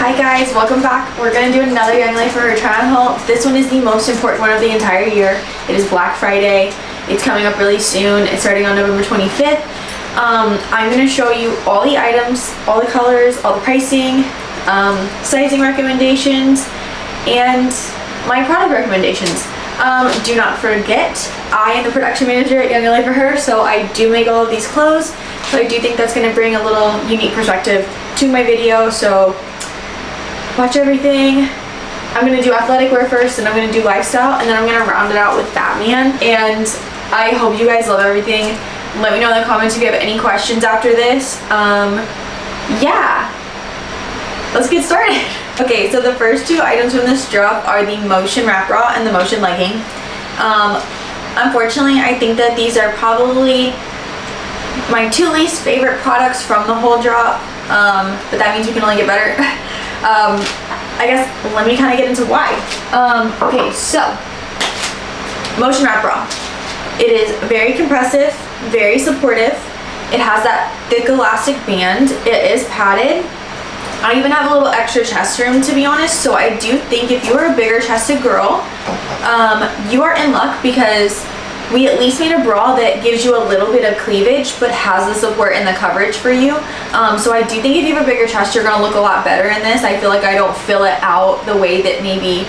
Hi guys, welcome back. We're going to do another YoungLA for her try on haul. This one is the most important one of the entire year. It is Black Friday. It's coming up really soon. It's starting on November 25th. I'm going to show you all the items, all the colors, all the pricing, sizing recommendations, and my product recommendations. Do not forget, I am the production manager at YoungLA for her, so I do make all of these clothes. So I do think that's going to bring a little unique perspective to my video. So watch everything. I'm going to do athletic wear first, and I'm going to do lifestyle, and then I'm going to round it out with Batman. And I hope you guys love everything. Let me know in the comments if you have any questions after this. Yeah, let's get started. Okay, so the first two items from this drop are the Motion Wrap Bra and the Motion Legging. Unfortunately, I think that these are probably my two least favorite products from the whole drop, but that means we can only get better. I guess let me kind of get into why. Okay, so Motion Wrap Bra. It is very compressive, very supportive. It has that thick elastic band. It is padded. I even have a little extra chest room, to be honest, so I do think if you're a bigger chested girl, you are in luck, because we at least made a bra that gives you a little bit of cleavage but has the support and the coverage for you. So I do think if you have a bigger chest, you're going to look a lot better in this. I feel like I don't fill it out the way that maybe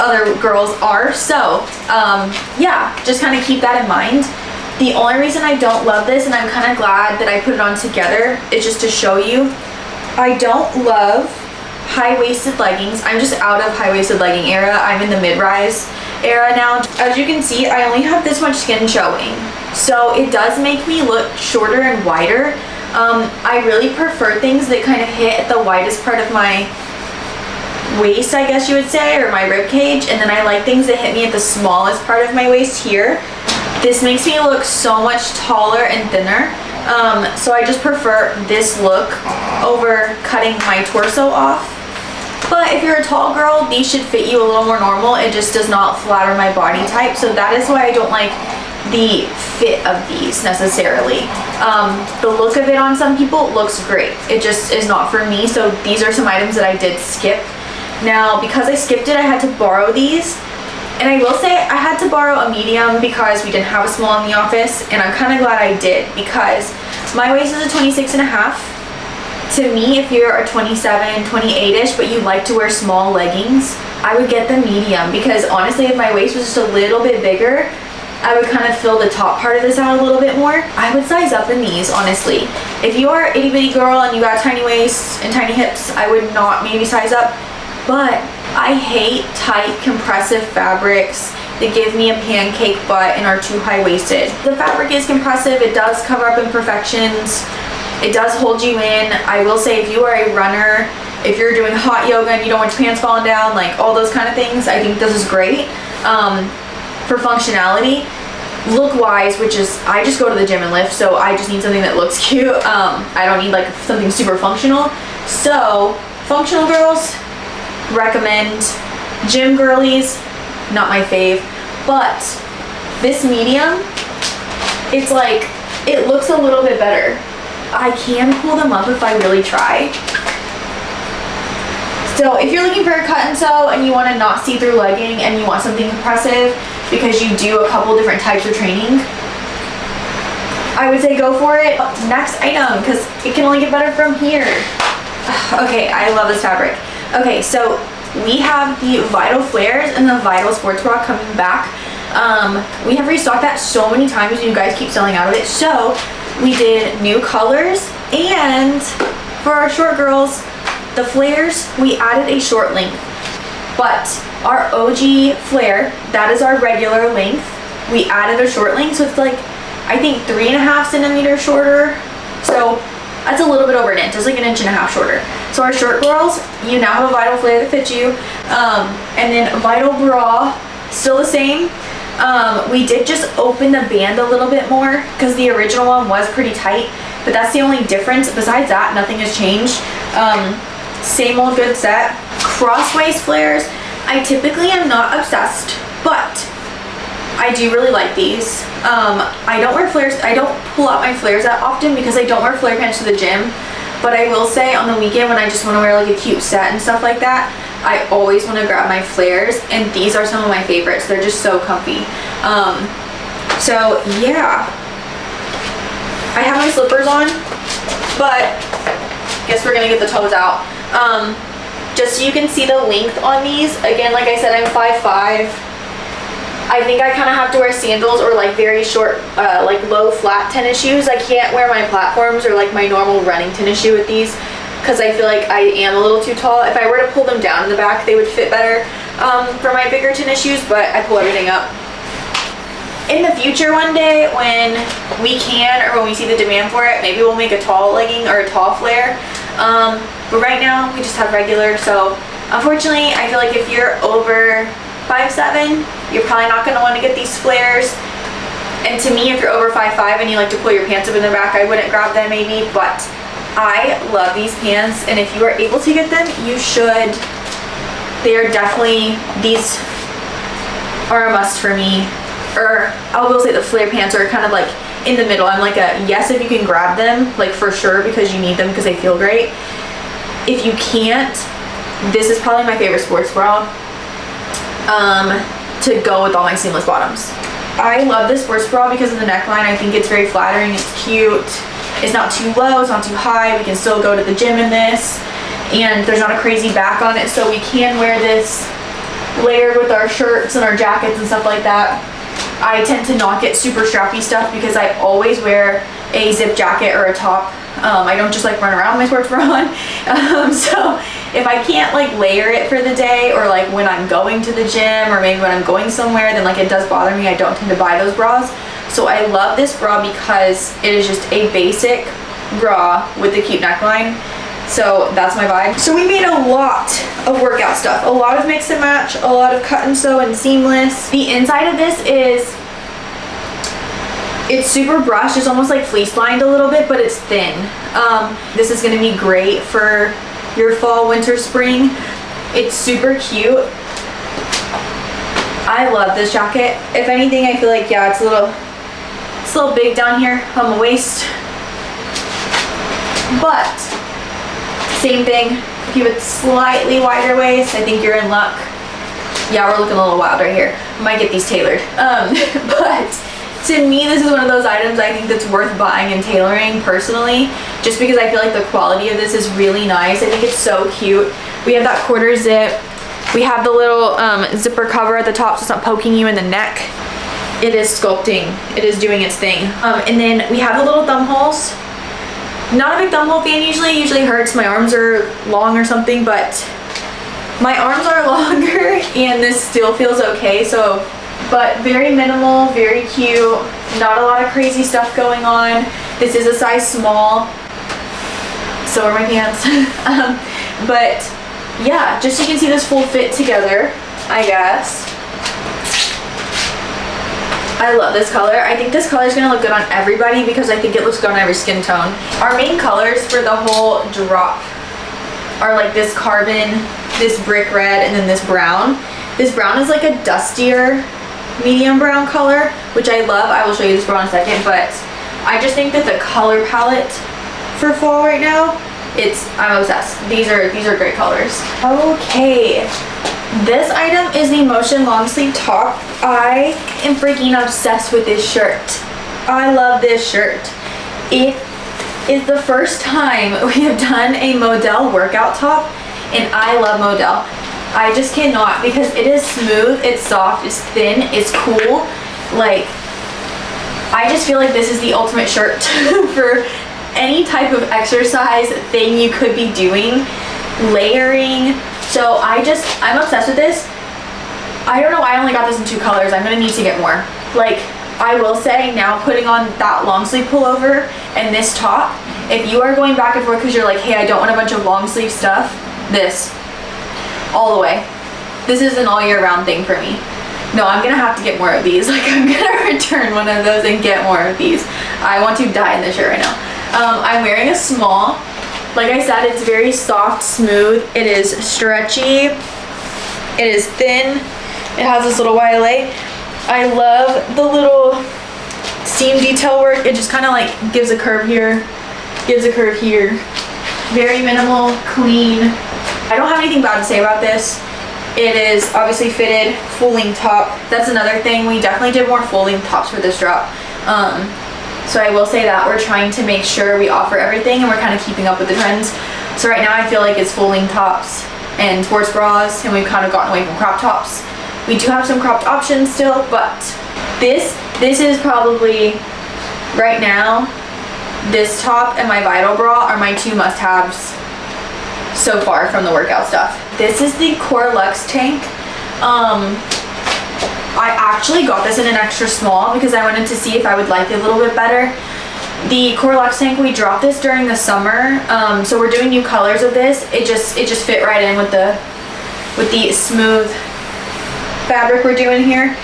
other girls are. So yeah, just kind of keep that in mind. The only reason I don't love this, and I'm kind of glad that I put it on together, is just to show you, I don't love high-waisted leggings. I'm just out of high-waisted legging era. I'm in the mid-rise era now. As you can see, I only have this much skin showing, so it does make me look shorter and wider. I really prefer things that kind of hit at the widest part of my waist, I guess you would say, or my rib cage, and then I like things that hit me at the smallest part of my waist here. This makes me look so much taller and thinner, so I just prefer this look over cutting my torso off. But if you're a tall girl, these should fit you a little more normal. It just does not flatter my body type, so that is why I don't like the fit of these necessarily. The look of it on some people looks great. It just is not for me, so these are some items that I did skip. Now, because I skipped it, I had to borrow these. And I will say I had to borrow a medium because we didn't have a small in the office, and I'm kind of glad I did, because my waist is a 26.5. To me, if you're a 27, 28-ish, but you like to wear small leggings, I would get the medium, because honestly, if my waist was just a little bit bigger, I would kind of fill the top part of this out a little bit more. I would size up in these, honestly. If you are an itty bitty girl and you got a tiny waist and tiny hips, I would not maybe size up. But I hate tight compressive fabrics that give me a pancake butt and are too high-waisted. The fabric is compressive. It does cover up imperfections. It does hold you in. I will say, if you are a runner, if you're doing hot yoga and you don't want your pants falling down, like all those kind of things, I think this is great. For functionality, look-wise, which is, I just go to the gym and lift, so I just need something that looks cute. I don't need like something super functional. So functional girls, recommend. Gym girlies, not my fave. But this medium, it's like, it looks a little bit better. I can pull them up if I really try. So if you're looking for a cut and sew and you want a not see-through legging and you want something compressive because you do a couple different types of training, I would say go for it. Next item, because it can only get better from here. Okay, I love this fabric. Okay, so we have the Vital Flares and the Vital Sports Bra coming back. We have restocked that so many times and you guys keep selling out of it. So we did new colors, and for our short girls, the flares, we added a short length. But our OG flare, that is our regular length. We added a short length, so it's like, I think 3.5 centimeters shorter. So that's a little bit over an inch. It's like 1.5 inches shorter. So our short girls, you now have a Vital flare that fits you. And then Vital bra, still the same. We did just open the band a little bit more because the original one was pretty tight, but that's the only difference. Besides that, nothing has changed. Same old good set. Cross waist flares, I typically am not obsessed, but I do really like these. I don't wear flares. I don't pull out my flares that often because I don't wear flare pants to the gym. But I will say on the weekend when I just want to wear like a cute set and stuff like that, I always want to grab my flares, and these are some of my favorites. They're just so comfy. So yeah, I have my slippers on, but I guess we're gonna get the toes out. Just so you can see the length on these. Again, like I said, I'm 5'5". I think I kind of have to wear sandals or like very short, like low flat tennis shoes. I can't wear my platforms or like my normal running tennis shoe with these because I feel like I am a little too tall. If I were to pull them down in the back, they would fit better for my bigger tennis shoes, but I pull everything up. In the future one day when we can, or when we see the demand for it, maybe we'll make a tall legging or a tall flare. But right now we just have regular, so unfortunately I feel like if you're over 5'7", you're probably not going to want to get these flares. And to me, if you're over 5'5" and you like to pull your pants up in the back, I wouldn't grab them maybe, but I love these pants, and if you are able to get them, you should. They are definitely, these are a must for me. Or I will say the flare pants are kind of like in the middle. I'm like a yes if you can grab them, like for sure, because you need them because they feel great. If you can't, this is probably my favorite sports bra to go with all my seamless bottoms. I love this sports bra because of the neckline. I think it's very flattering, it's cute. It's not too low, it's not too high. We can still go to the gym in this, and there's not a crazy back on it, so we can wear this layered with our shirts and our jackets and stuff like that. I tend to not get super strappy stuff because I always wear a zip jacket or a top. I don't just like run around with my sports bra on. So if I can't like layer it for the day, or like when I'm going to the gym, or maybe when I'm going somewhere, then like it does bother me. I don't tend to buy those bras. So I love this bra because it is just a basic bra with the cute neckline. So that's my vibe. So we made a lot of workout stuff, a lot of mix and match, a lot of cut and sew and seamless. The inside of this is, it's super brushed. It's almost like fleece lined a little bit, but it's thin. This is gonna be great for your fall, winter, spring. It's super cute. I love this jacket. If anything, I feel like, yeah, it's a little big down here on the waist, but same thing. If you have a slightly wider waist, I think you're in luck. Yeah, we're looking a little wild right here. Might get these tailored. But to me, this is one of those items I think that's worth buying and tailoring personally, just because I feel like the quality of this is really nice. I think it's so cute. We have that quarter zip. We have the little zipper cover at the top so it's not poking you in the neck. It is sculpting. It is doing its thing. And then we have the little thumb holes. Not a big thumb hole fan usually. Usually hurts. My arms are long or something, but my arms are longer and this still feels okay. So, but very minimal, very cute. Not a lot of crazy stuff going on. This is a size small. So are my pants. But yeah, just so you can see this full fit together, I guess. I love this color. I think this color is going to look good on everybody because I think it looks good on every skin tone. Our main colors for the whole drop are like this carbon, this brick red, and then this brown. This brown is like a dustier medium brown color, which I love. I will show you this brown in a second, but I just think that the color palette for fall right now, I'm obsessed. These are great colors. Okay. This item is the Motion long sleeve top. I am freaking obsessed with this shirt. I love this shirt. It is the first time we have done a modal workout top, and I love modal. I just cannot, because it is smooth, it's soft, it's thin, it's cool. Like, I just feel like this is the ultimate shirt for any type of exercise thing you could be doing, layering. So I'm obsessed with this. I don't know why I only got this in 2 colors. I'm gonna need to get more. Like, I will say now, putting on that long sleeve pullover and this top, if you are going back and forth because you're like, hey, I don't want a bunch of long sleeve stuff, this, all the way. This is an all year round thing for me. No, I'm gonna have to get more of these. Like, I'm gonna return one of those and get more of these. I want to die in this shirt right now. I'm wearing a small. Like I said, it's very soft, smooth. It is stretchy. It is thin. It has this little YLA. I love the little seam detail work. It just kind of like gives a curve here, gives a curve here. Very minimal, clean. I don't have anything bad to say about this. It is obviously fitted, full length top. That's another thing. We definitely did more full length tops for this drop. So I will say that we're trying to make sure we offer everything and we're kind of keeping up with the trends. So right now I feel like it's full length tops and sports bras, and we've kind of gotten away from crop tops. We do have some cropped options still, but this is probably, right now, this top and my Vital bra are my two must-haves so far from the workout stuff. This is the Core Luxe tank. I actually got this in an extra small because I wanted to see if I would like it a little bit better. The Core Luxe tank, we dropped this during the summer, so we're doing new colors of this. It just fit right in with the smooth fabric we're doing here.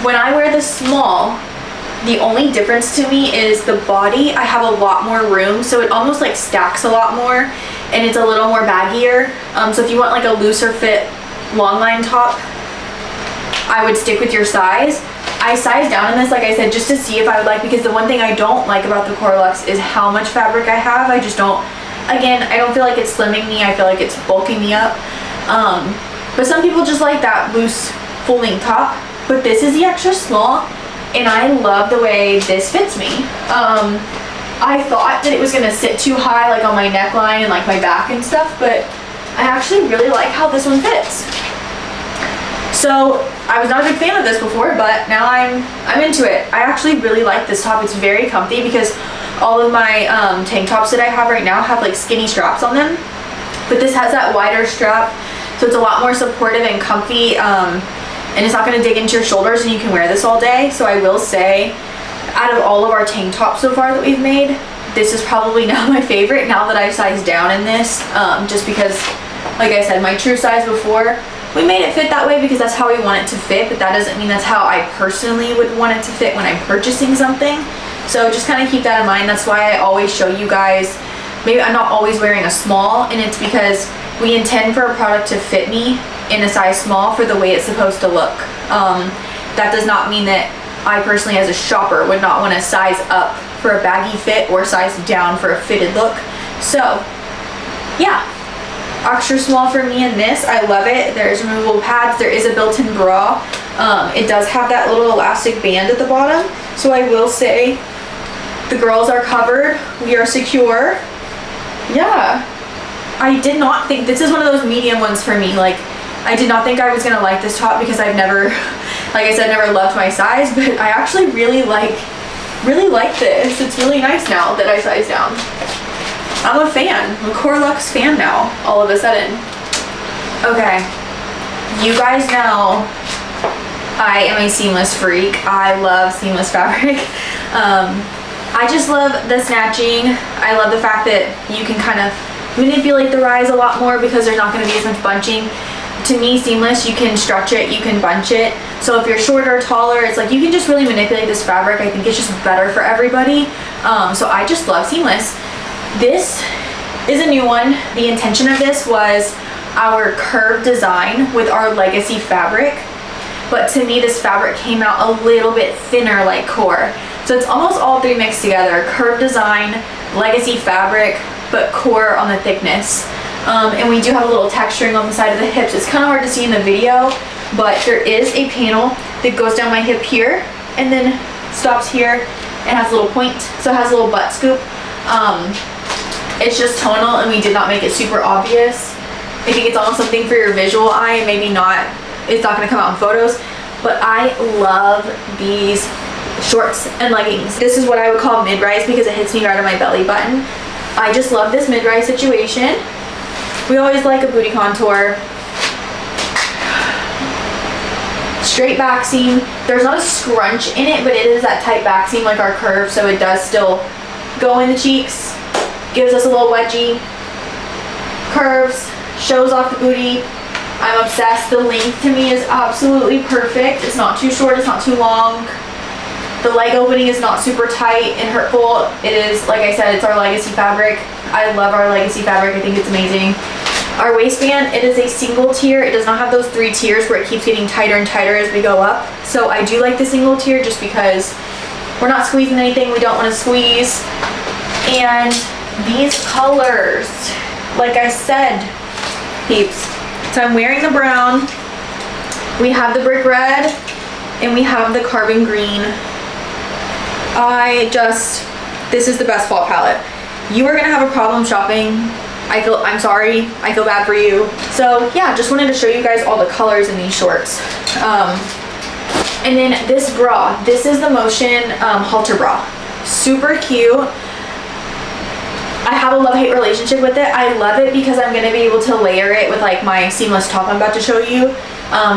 When I wear the small, the only difference to me is the body. I have a lot more room, so it almost like stacks a lot more, and it's a little more baggier. So if you want like a looser fit long line top, I would stick with your size. I sized down in this, like I said, just to see if I would like, because the one thing I don't like about the Core Luxe is how much fabric I have. I just don't, again, I don't feel like it's slimming me. I feel like it's bulking me up. But some people just like that loose full length top, but this is the extra small, and I love the way this fits me. I thought that it was gonna sit too high, like on my neckline and like my back and stuff, but I actually really like how this one fits. So I was not a big fan of this before, but now I'm into it. I actually really like this top. It's very comfy because all of my tank tops that I have right now have like skinny straps on them, but this has that wider strap, so it's a lot more supportive and comfy, and it's not going to dig into your shoulders, and you can wear this all day. So I will say, out of all of our tank tops so far that we've made, this is probably now my favorite, now that I've sized down in this, just because, like I said, my true size before, we made it fit that way because that's how we want it to fit, but that doesn't mean that's how I personally would want it to fit when I'm purchasing something. So just kind of keep that in mind. That's why I always show you guys, maybe I'm not always wearing a small, and it's because we intend for a product to fit me in a size small for the way it's supposed to look. That does not mean that I personally as a shopper would not want to size up for a baggy fit or size down for a fitted look. So yeah, extra small for me in this. I love it. There's removable pads. There is a built-in bra. It does have that little elastic band at the bottom. So I will say the girls are covered. We are secure. Yeah. I did not think, this is one of those medium ones for me. Like, I did not think I was going to like this top because I've never, like I said, never loved my size, but I actually really like this. It's really nice now that I sized down. I'm a fan. I'm a Core Luxe fan now, all of a sudden. Okay, you guys know I am a seamless freak. I love seamless fabric. I just love the snatching. I love the fact that you can kind of manipulate the rise a lot more because there's not going to be as much bunching. To me, seamless, you can stretch it, you can bunch it. So if you're shorter or taller, it's like you can just really manipulate this fabric. I think it's just better for everybody. So I just love seamless. This is a new one. The intention of this was our curved design with our legacy fabric. But to me, this fabric came out a little bit thinner like Core. So it's almost all three mixed together. Curved design, legacy fabric, but Core on the thickness. And we do have a little texturing on the side of the hips. It's kind of hard to see in the video, but there is a panel that goes down my hip here and then stops here and has a little point. So it has a little butt scoop. It's just tonal, and we did not make it super obvious. I think it's almost something for your visual eye, and maybe not, it's not going to come out in photos, but I love these shorts and leggings. This is what I would call mid-rise because it hits me right on my belly button. I just love this mid-rise situation. We always like a booty contour. Straight back seam. There's not a scrunch in it, but it is that tight back seam like our curve, so it does still go in the cheeks. Gives us a little wedgie. Curves, shows off the booty. I'm obsessed. The length to me is absolutely perfect. It's not too short, it's not too long. The leg opening is not super tight and hurtful. It is, like I said, it's our legacy fabric. I love our legacy fabric. I think it's amazing. Our waistband, it is a single tier. It does not have those 3 tiers where it keeps getting tighter and tighter as we go up. So I do like the single tier just because we're not squeezing anything we don't want to squeeze. And these colors, like I said, peeps, so I'm wearing the brown. We have the brick red and we have the carbon green. This is the best fall palette. You are gonna have a problem shopping. I'm sorry, I feel bad for you. So yeah, just wanted to show you guys all the colors in these shorts. And then this bra, this is the Motion halter bra. Super cute. I have a love-hate relationship with it. I love it because I'm gonna be able to layer it with like my seamless top I'm about to show you.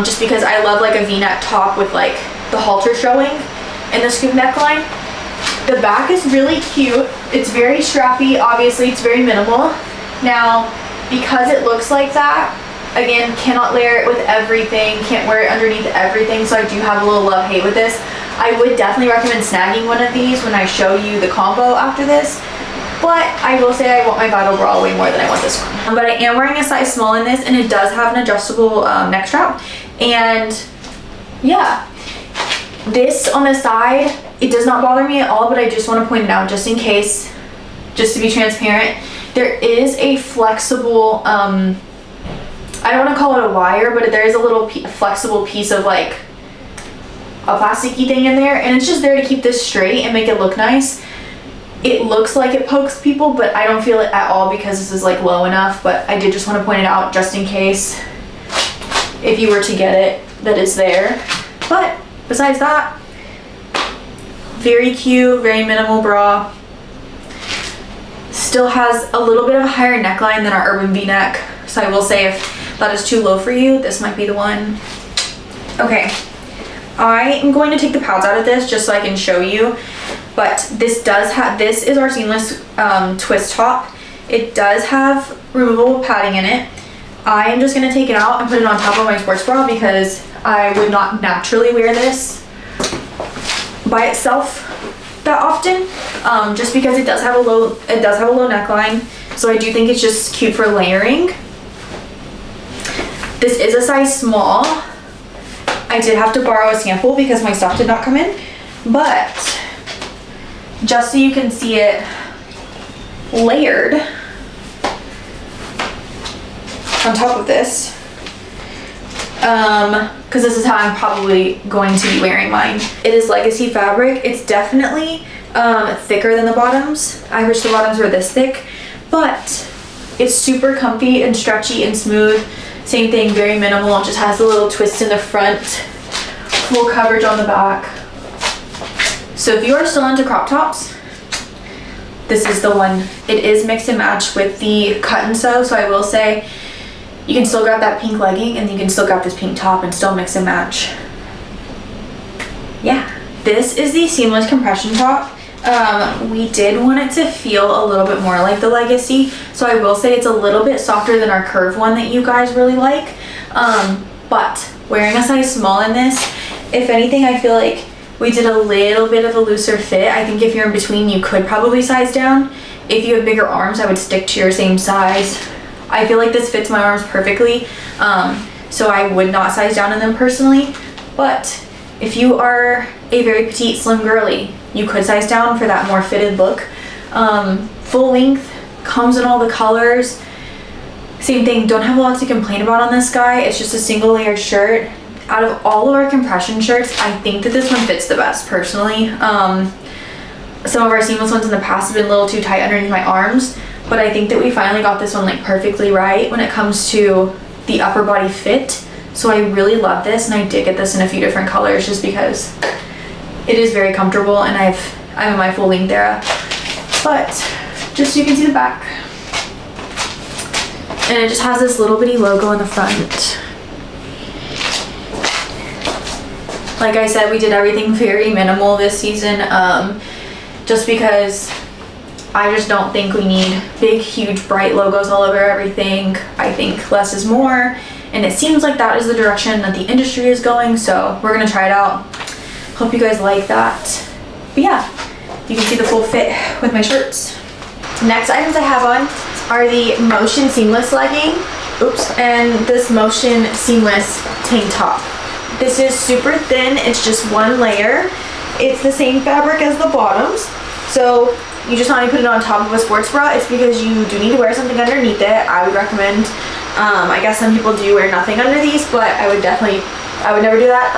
Just because I love like a V-neck top with like the halter showing and the scoop neckline. The back is really cute. It's very strappy. Obviously, it's very minimal. Now, because it looks like that, again, cannot layer it with everything, can't wear it underneath everything, so I do have a little love-hate with this. I would definitely recommend snagging one of these when I show you the combo after this. But I will say I want my Vital bra way more than I want this one. But I am wearing a size small in this, and it does have an adjustable neck strap. And yeah, this on the side, it does not bother me at all, but I just want to point it out just in case, just to be transparent. There is a flexible, I don't want to call it a wire, but there is a little flexible piece of like a plasticky thing in there, and it's just there to keep this straight and make it look nice. It looks like it pokes people, but I don't feel it at all because this is like low enough, but I did just want to point it out just in case if you were to get it, that it's there. But besides that, very cute, very minimal bra. Still has a little bit of a higher neckline than our Urban V-neck, so I will say if that is too low for you, this might be the one. Okay, I am going to take the pads out of this just so I can show you, but this is our seamless twist top. It does have removable padding in it. I am just going to take it out and put it on top of my sports bra because I would not naturally wear this by itself that often, just because it does have a low neckline, so I do think it's just cute for layering. This is a size small. I did have to borrow a sample because my stuff did not come in, but just so you can see it layered on top of this, because this is how I'm probably going to be wearing mine. It is legacy fabric. It's definitely thicker than the bottoms. I wish the bottoms were this thick, but it's super comfy and stretchy and smooth. Same thing, very minimal. It just has a little twist in the front, full coverage on the back. So if you are still into crop tops, this is the one. It is mix and match with the cut and sew, so I will say you can still grab that pink legging and you can still grab this pink top and still mix and match. Yeah, this is the seamless compression top. We did want it to feel a little bit more like the Legacy, so I will say it's a little bit softer than our curve one that you guys really like. But wearing a size small in this, if anything, I feel like we did a little bit of a looser fit. I think if you're in between, you could probably size down. If you have bigger arms, I would stick to your same size. I feel like this fits my arms perfectly, so I would not size down in them personally. But if you are a very petite, slim girly, you could size down for that more fitted look. Full length, comes in all the colors. Same thing, don't have a lot to complain about on this guy. It's just a single layered shirt. Out of all of our compression shirts, I think that this one fits the best personally. Some of our seamless ones in the past have been a little too tight underneath my arms, but I think that we finally got this one like perfectly right when it comes to the upper body fit. So I really love this, and I did get this in a few different colors just because it is very comfortable, and I'm in my full length era. But just so you can see the back. And it just has this little bitty logo in the front. Like I said, we did everything very minimal this season, just because I just don't think we need big, huge, bright logos all over everything. I think less is more, and it seems like that is the direction that the industry is going, so we're gonna try it out. Hope you guys like that. But yeah, you can see the full fit with my shirts. Next items I have on are the Motion Seamless legging, and this Motion Seamless tank top. This is super thin, it's just one layer. It's the same fabric as the bottoms. So you just want to put it on top of a sports bra, it's because you do need to wear something underneath it. I would recommend, I guess some people do wear nothing under these, but I would never do that.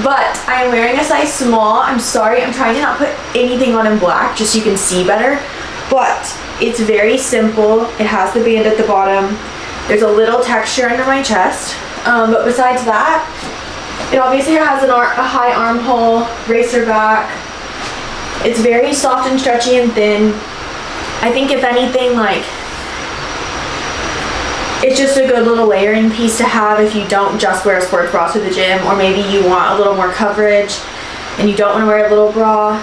But I am wearing a size small. I'm sorry, I'm trying to not put anything on in black just so you can see better. But it's very simple. It has the band at the bottom. There's a little texture under my chest. But besides that, it obviously has a high armhole, racer back. It's very soft and stretchy and thin. I think if anything, like, it's just a good little layering piece to have if you don't just wear a sports bra to the gym, or maybe you want a little more coverage and you don't want to wear a little bra,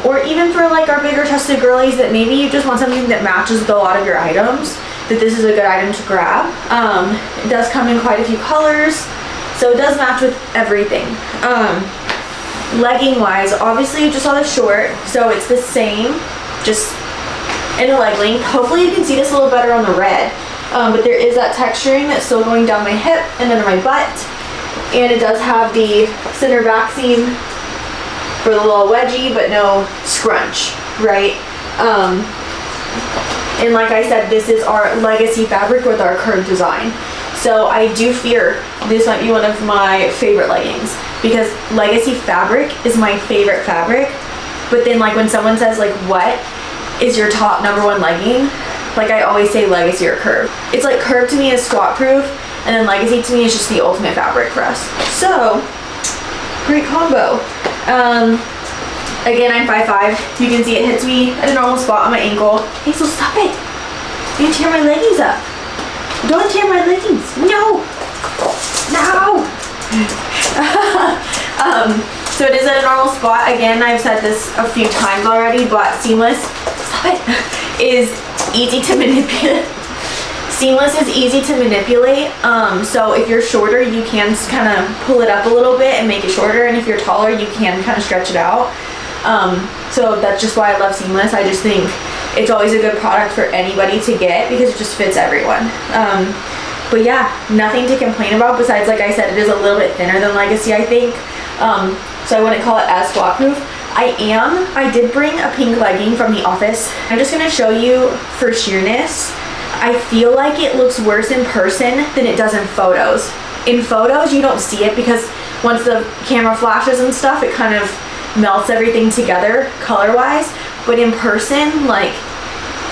or even for like our bigger chested girlies that maybe you just want something that matches with a lot of your items, that this is a good item to grab. It does come in quite a few colors, so it does match with everything. Legging wise, obviously you just saw the short, so it's the same, just in a leg length. Hopefully you can see this a little better on the red. But there is that texturing that's still going down my hip and under my butt. And it does have the center back seam for the little wedgie, but no scrunch, right? And like I said, this is our legacy fabric with our curved design. So I do fear this might be one of my favorite leggings, because legacy fabric is my favorite fabric. But then like when someone says like, what is your top #1 legging? Like I always say legacy or curve. It's like curve to me is squat proof, and then legacy to me is just the ultimate fabric for us. So, great combo. Again, I'm 5'5". You can see it hits me at a normal spot on my ankle. Hazel, stop it. You tear my leggings up. Don't tear my leggings. No. No. So it is at a normal spot. Again, I've said this a few times already, but seamless, stop it, is easy to manipulate. Seamless is easy to manipulate. So if you're shorter, you can kind of pull it up a little bit and make it shorter, and if you're taller, you can kind of stretch it out. So that's just why I love seamless. I just think it's always a good product for anybody to get because it just fits everyone. But yeah, nothing to complain about besides, like I said, it is a little bit thinner than Legacy, I think. So I wouldn't call it as squat proof. I did bring a pink legging from the office. I'm just gonna show you for sheerness. I feel like it looks worse in person than it does in photos. In photos, you don't see it because once the camera flashes and stuff, it kind of melts everything together color-wise. But in person, like,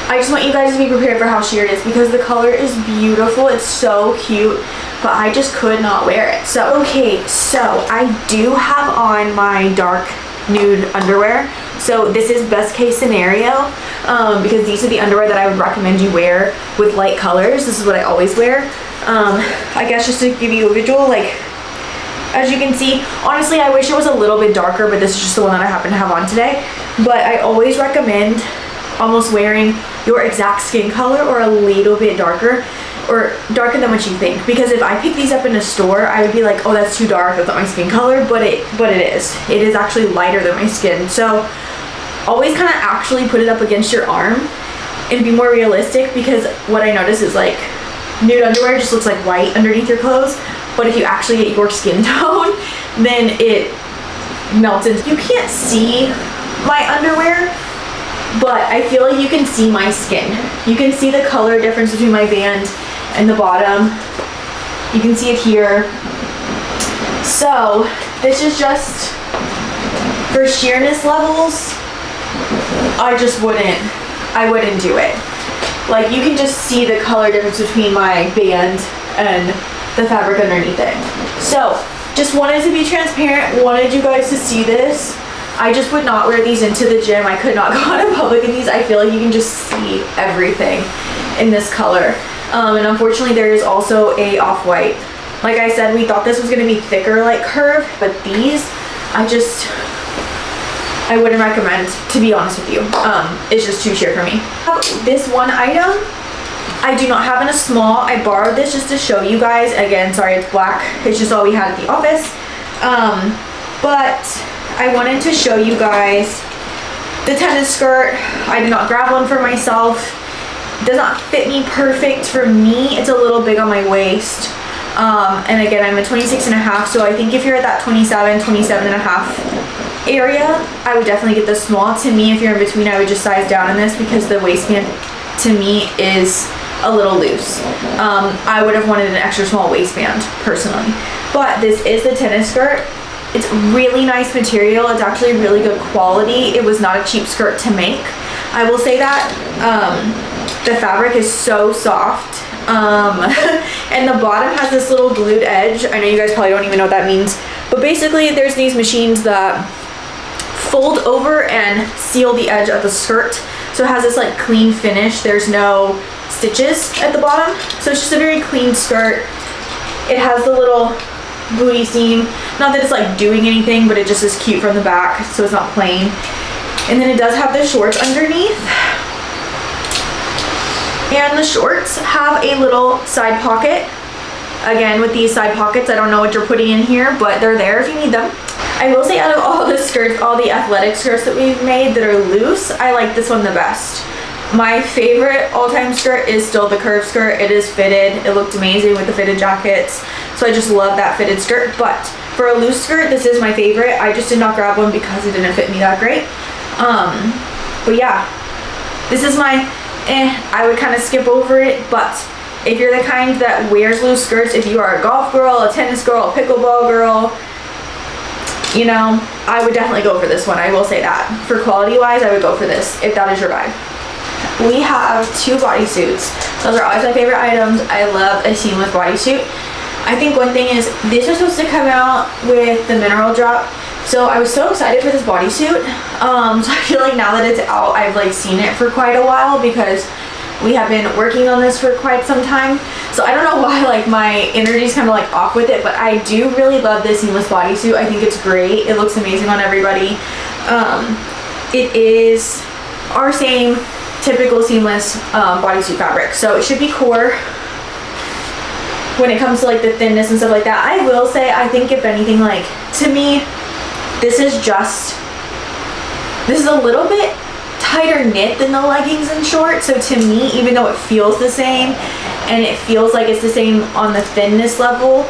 I just want you guys to be prepared for how sheer it is because the color is beautiful. It's so cute, but I just could not wear it. So, okay, so I do have on my dark nude underwear. So this is best case scenario because these are the underwear that I would recommend you wear with light colors. This is what I always wear. I guess just to give you a visual, like, as you can see, honestly, I wish it was a little bit darker, but this is just the one that I happen to have on today. But I always recommend almost wearing your exact skin color or a little bit darker, or darker than what you think. Because if I pick these up in a store, I would be like, oh, that's too dark, that's not my skin color, but it is. It is actually lighter than my skin. So always kind of actually put it up against your arm and be more realistic, because what I notice is like nude underwear just looks like white underneath your clothes, but if you actually get your skin tone, then it melts into. You can't see my underwear, but I feel like you can see my skin. You can see the color difference between my band and the bottom. You can see it here. So this is just for sheerness levels. I wouldn't do it. Like, you can just see the color difference between my band and the fabric underneath it. So just wanted to be transparent, wanted you guys to see this. I just would not wear these into the gym. I could not go out in public in these. I feel like you can just see everything in this color. And unfortunately there is also a off-white. Like I said, we thought this was gonna be thicker like curve, but these, I wouldn't recommend, to be honest with you. It's just too sheer for me. This one item, I do not have in a small. I borrowed this just to show you guys. Again, sorry, it's black. It's just all we had at the office. But I wanted to show you guys the tennis skirt. I did not grab one for myself. It does not fit me perfect for me. It's a little big on my waist. And again, I'm a 26 and a half, so I think if you're at that 27 and a half area, I would definitely get the small. To me, if you're in between, I would just size down in this because the waistband to me is a little loose. I would have wanted an extra small waistband personally, but this is the tennis skirt. It's really nice material. It's actually really good quality. It was not a cheap skirt to make, I will say that. The fabric is so soft. And the bottom has this little glued edge. I know you guys probably don't even know what that means, but basically there's these machines that fold over and seal the edge of the skirt, so it has this like clean finish. There's no stitches at the bottom, so it's just a very clean skirt. It has the little booty seam, not that it's like doing anything, but it just is cute from the back, so it's not plain. And then it does have the shorts underneath, and the shorts have a little side pocket. Again, with these side pockets, I don't know what you're putting in here, but they're there if you need them. I will say, out of all the skirts, all the athletic skirts that we've made that are loose, I like this one the best. My favorite all-time skirt is still the curve skirt. It is fitted. It looked amazing with the fitted jackets, so I just love that fitted skirt. But for a loose skirt, this is my favorite. I just did not grab one because it didn't fit me that great. But yeah, this is my I would kind of skip over it, but if you're the kind that wears loose skirts, if you are a golf girl, a tennis girl, a pickleball girl, you know, I would definitely go for this one. I will say that. For quality wise, I would go for this if that is your vibe. We have 2 bodysuits. Those are always my favorite items. I love a seamless bodysuit. I think one thing is, this was supposed to come out with the mineral drop, so I was so excited for this bodysuit. So I feel like now that it's out, I've like seen it for quite a while because we have been working on this for quite some time. So I don't know why like my energy is kind of like off with it, but I do really love this seamless bodysuit. I think it's great. It looks amazing on everybody. It is our same typical seamless bodysuit fabric, so it should be core when it comes to like the thinness and stuff like that. I will say, I think if anything, like to me, this is a little bit tighter knit than the leggings and shorts. So to me, even though it feels the same and it feels like it's the same on the thinness level,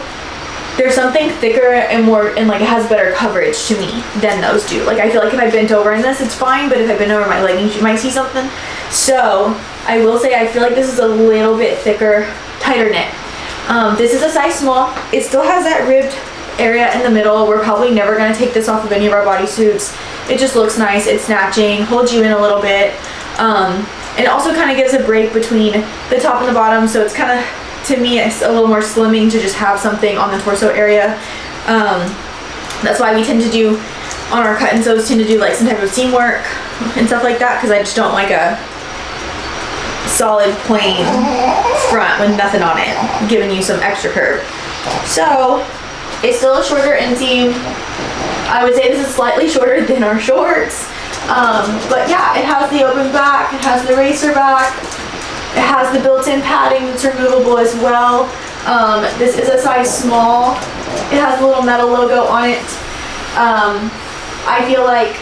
there's something thicker and more, and like it has better coverage to me than those do. Like I feel like if I bent over in this, it's fine, but if I bent over my leggings, you might see something. So I will say, I feel like this is a little bit thicker, tighter knit. This is a size small. It still has that ribbed area in the middle. We're probably never going to take this off of any of our bodysuits. It just looks nice. It's snatching, holds you in a little bit. It also kind of gives a break between the top and the bottom, so it's kind of, to me, it's a little more slimming to just have something on the torso area. That's why we tend to do, on our cut and sews, tend to do like some type of seam work and stuff like that, because I just don't like a solid plain front with nothing on it, giving you some extra curve. So it's still a shorter inseam. I would say this is slightly shorter than our shorts, but yeah, it has the open back, it has the racer back, it has the built-in padding that's removable as well. This is a size small. It has a little metal logo on it. I feel like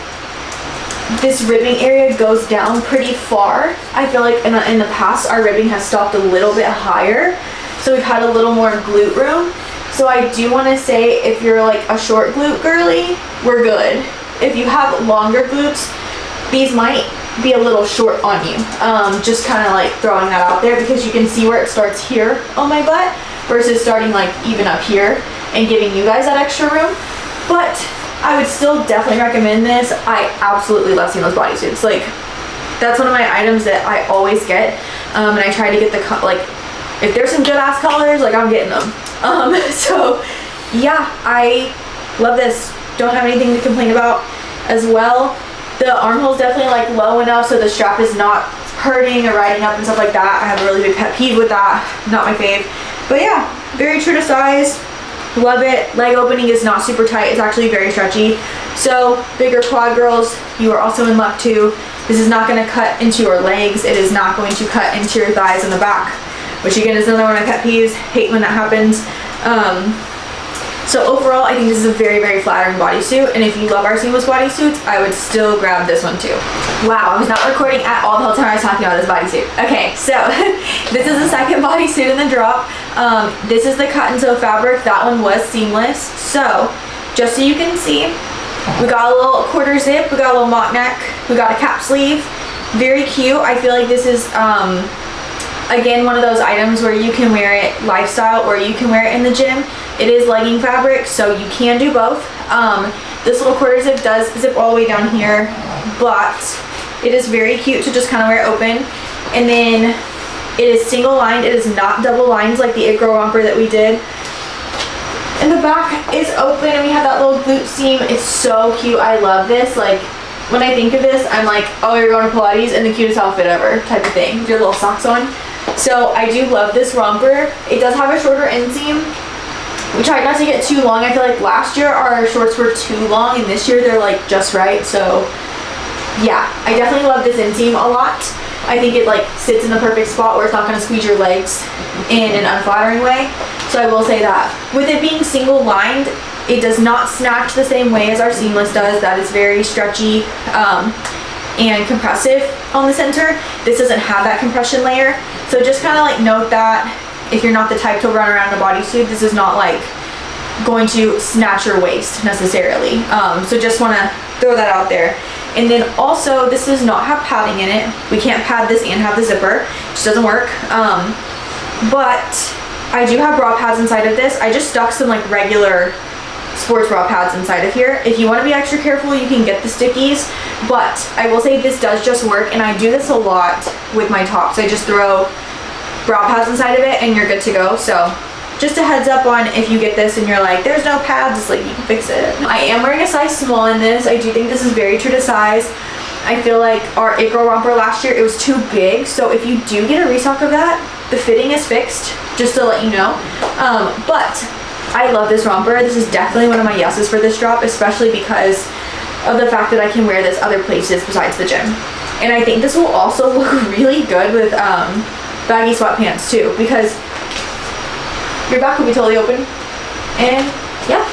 this ribbing area goes down pretty far. I feel like in the past our ribbing has stopped a little bit higher, so we've had a little more glute room. So I do want to say, if you're like a short glute girly, we're good. If you have longer glutes, these might be a little short on you. Just kind of like throwing that out there, because you can see where it starts here on my butt versus starting like even up here and giving you guys that extra room. But I would still definitely recommend this. I absolutely love seamless bodysuits. Like, that's one of my items that I always get, and I try to get the like, if there's some good ass colors, like I'm getting them. So yeah, I love this. Don't have anything to complain about. As well, the armhole's definitely like low enough so the strap is not hurting or riding up and stuff like that. I have a really big pet peeve with that. Not my fave. But yeah, very true to size. Love it. Leg opening is not super tight. It's actually very stretchy. So bigger quad girls, you are also in luck too. This is not going to cut into your legs. It is not going to cut into your thighs in the back, which again is another one of my pet peeves. Hate when that happens. So overall, I think this is a very, very flattering bodysuit, and if you love our seamless bodysuits, I would still grab this one too. Wow, I was not recording at all the whole time I was talking about this bodysuit. Okay, so this is the second bodysuit in the drop. This is the cut and sew fabric. That one was seamless. So just so you can see, We got a little quarter zip, we got a little mock neck, we got a cap sleeve. Very cute. I feel like this is again one of those items where you can wear it lifestyle or you can wear it in the gym. It is legging fabric, so you can do both. This little quarter zip does zip all the way down here, but it is very cute to just kind of wear open. And then it is single lined, it is not double lined like the It Girl romper that we did. And the back is open and we have that little glute seam. It's so cute. I love this. Like, when I think of this, I'm like, oh, you're going to Pilates in the cutest outfit ever type of thing with your little socks on. So I do love this romper. It does have a shorter inseam. We tried not to get too long. I feel like last year our shorts were too long and this year they're like just right. So yeah, I definitely love this inseam a lot. I think it like sits in the perfect spot where it's not going to squeeze your legs in an unflattering way. So I will say that. With it being single lined, it does not snatch the same way as our seamless does. That is very stretchy and compressive on the center. This doesn't have that compression layer. So just kind of like note that if you're not the type to run around in a bodysuit, this is not like going to snatch your waist necessarily. So just want to throw that out there. And then also, this does not have padding in it. We can't pad this and have the zipper. It just doesn't work. But I do have bra pads inside of this. I just stuck some like regular sports bra pads inside of here. If you want to be extra careful, you can get the stickies. But I will say this does just work, and I do this a lot with my tops. I just throw bra pads inside of it and you're good to go. So just a heads up on if you get this and you're like, there's no pads, it's like you can fix it. I am wearing a size small in this. I do think this is very true to size. I feel like our It Girl romper last year, it was too big. So if you do get a restock of that, the fitting is fixed, just to let you know. But I love this romper. This is definitely one of my yeses for this drop, especially because of the fact that I can wear this other places besides the gym. And I think this will also look really good with baggy sweatpants too, because your back will be totally open. And yeah,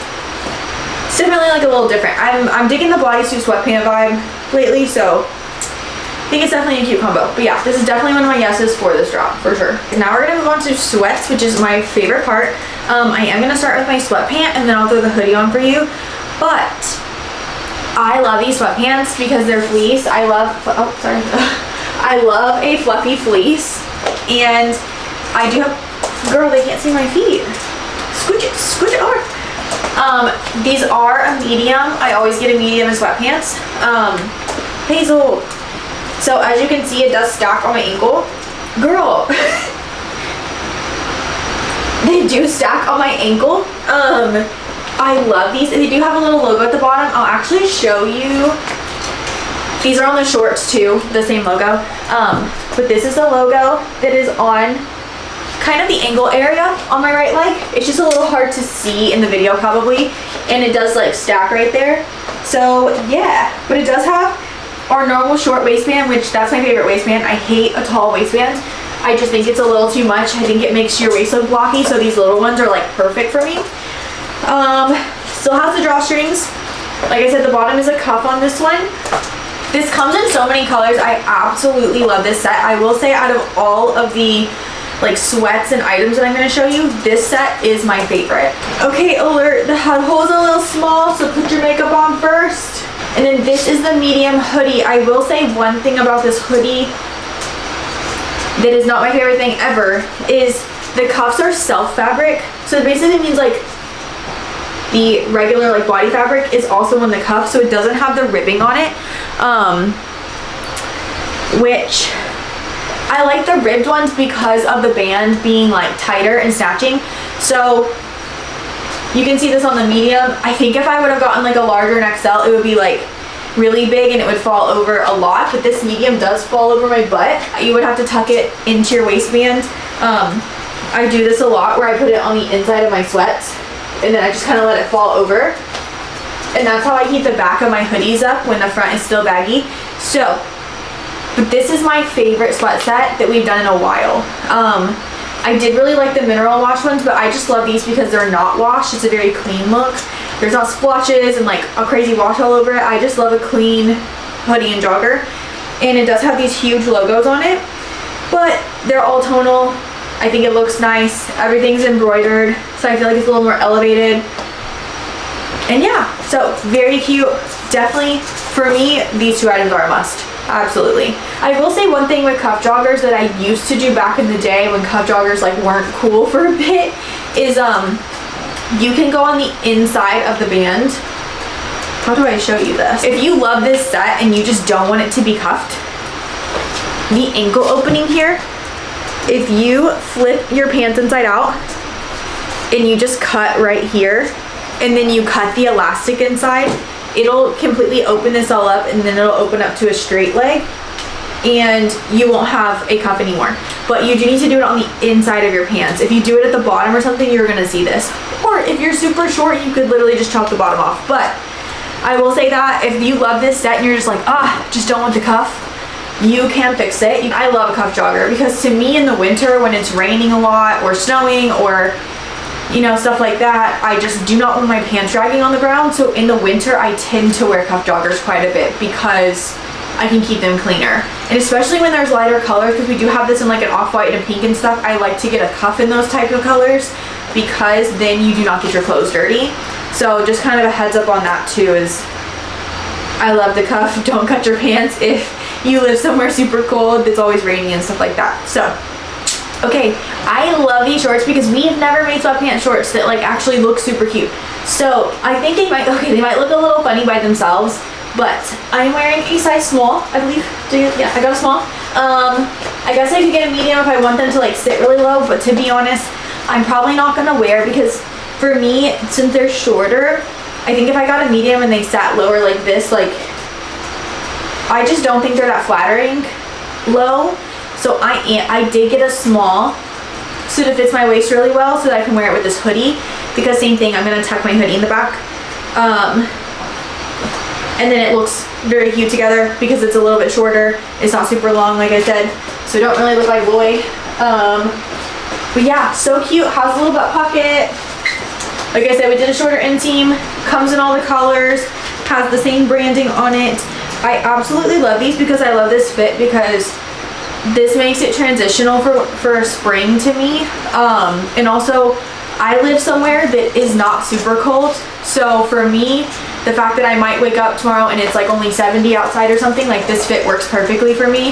it's definitely like a little different. I'm digging the bodysuit sweatpant vibe lately, so I think it's definitely a cute combo. But yeah, this is definitely one of my yeses for this drop, for sure. Now we're gonna move on to sweats, which is my favorite part. I am gonna start with my sweatpant and then I'll throw the hoodie on for you. But I love these sweatpants because they're fleece. I love, oh, sorry. I love a fluffy fleece. And I do have, girl, they can't see my feet. Scooch it over. These are a medium. I always get a medium in sweatpants. Hazel. So as you can see, it does stack on my ankle. Girl. They do stack on my ankle. I love these. They do have a little logo at the bottom. I'll actually show you. These are on the shorts too, the same logo. But this is the logo that is on kind of the ankle area on my right leg. It's just a little hard to see in the video probably, and it does like stack right there. So yeah, but it does have our normal short waistband, which that's my favorite waistband. I hate a tall waistband. I just think it's a little too much. I think it makes your waist look blocky, so these little ones are like perfect for me. Still has the drawstrings. Like I said, the bottom is a cuff on this one. This comes in so many colors. I absolutely love this set. I will say out of all of the like sweats and items that I'm going to show you, this set is my favorite. Okay, alert, the head hole is a little small, so put your makeup on first. And then this is the medium hoodie. I will say one thing about this hoodie that is not my favorite thing ever is the cuffs are self fabric. So it basically means like the regular like body fabric is also in the cuff, so it doesn't have the ribbing on it, which I like the ribbed ones because of the band being like tighter and snatching. So you can see this on the medium. I think if I would have gotten like a larger and XL, it would be like really big and it would fall over a lot, but this medium does fall over my butt. You would have to tuck it into your waistband. I do this a lot where I put it on the inside of my sweats and then I just kind of let it fall over. And that's how I keep the back of my hoodies up when the front is still baggy. So, but this is my favorite sweat set that we've done in a while. I did really like the mineral wash ones, but I just love these because they're not washed. It's a very clean look. There's not splotches and like a crazy wash all over it. I just love a clean hoodie and jogger. And it does have these huge logos on it, but they're all tonal. I think it looks nice. Everything's embroidered, so I feel like it's a little more elevated. And yeah, so very cute. Definitely, for me, these two items are a must. Absolutely. I will say one thing with cuff joggers that I used to do back in the day when cuff joggers like weren't cool for a bit is you can go on the inside of the band. How do I show you this? If you love this set and you just don't want it to be cuffed, the ankle opening here, if you flip your pants inside out and you just cut right here and then you cut the elastic inside, it'll completely open this all up and then it'll open up to a straight leg and you won't have a cuff anymore. But you do need to do it on the inside of your pants. If you do it at the bottom or something, you're gonna see this. Or if you're super short, you could literally just chop the bottom off. But I will say that if you love this set and you're just like, just don't want the cuff, you can fix it. I love a cuff jogger because to me in the winter when it's raining a lot or snowing or you know, stuff like that, I just do not want my pants dragging on the ground. So in the winter, I tend to wear cuff joggers quite a bit because I can keep them cleaner. And especially when there's lighter colors, because we do have this in like an off-white and a pink and stuff, I like to get a cuff in those type of colors because then you do not get your clothes dirty. So just kind of a heads up on that too is I love the cuff. Don't cut your pants if you live somewhere super cold, it's always raining and stuff like that. So okay, I love these shorts because we have never made sweatpants shorts that like actually look super cute. So I think they might look a little funny by themselves, but I'm wearing a size small, I believe. Yeah, I got a small. I guess I could get a medium if I want them to like sit really low, but to be honest, I'm probably not gonna wear because for me, since they're shorter, I think if I got a medium and they sat lower like this, like I just don't think they're that flattering low. So I did get a small so that it fits my waist really well so that I can wear it with this hoodie because same thing, I'm gonna tuck my hoodie in the back. And then it looks very cute together because it's a little bit shorter. It's not super long like I said, so don't really look like boy. But yeah, so cute, has a little butt pocket. Like I said, we did a shorter inseam, comes in all the colors, has the same branding on it. I absolutely love these because I love this fit because this makes it transitional for spring to me. And also I live somewhere that is not super cold. So for me, the fact that I might wake up tomorrow and it's like only 70 outside or something, like this fit works perfectly for me.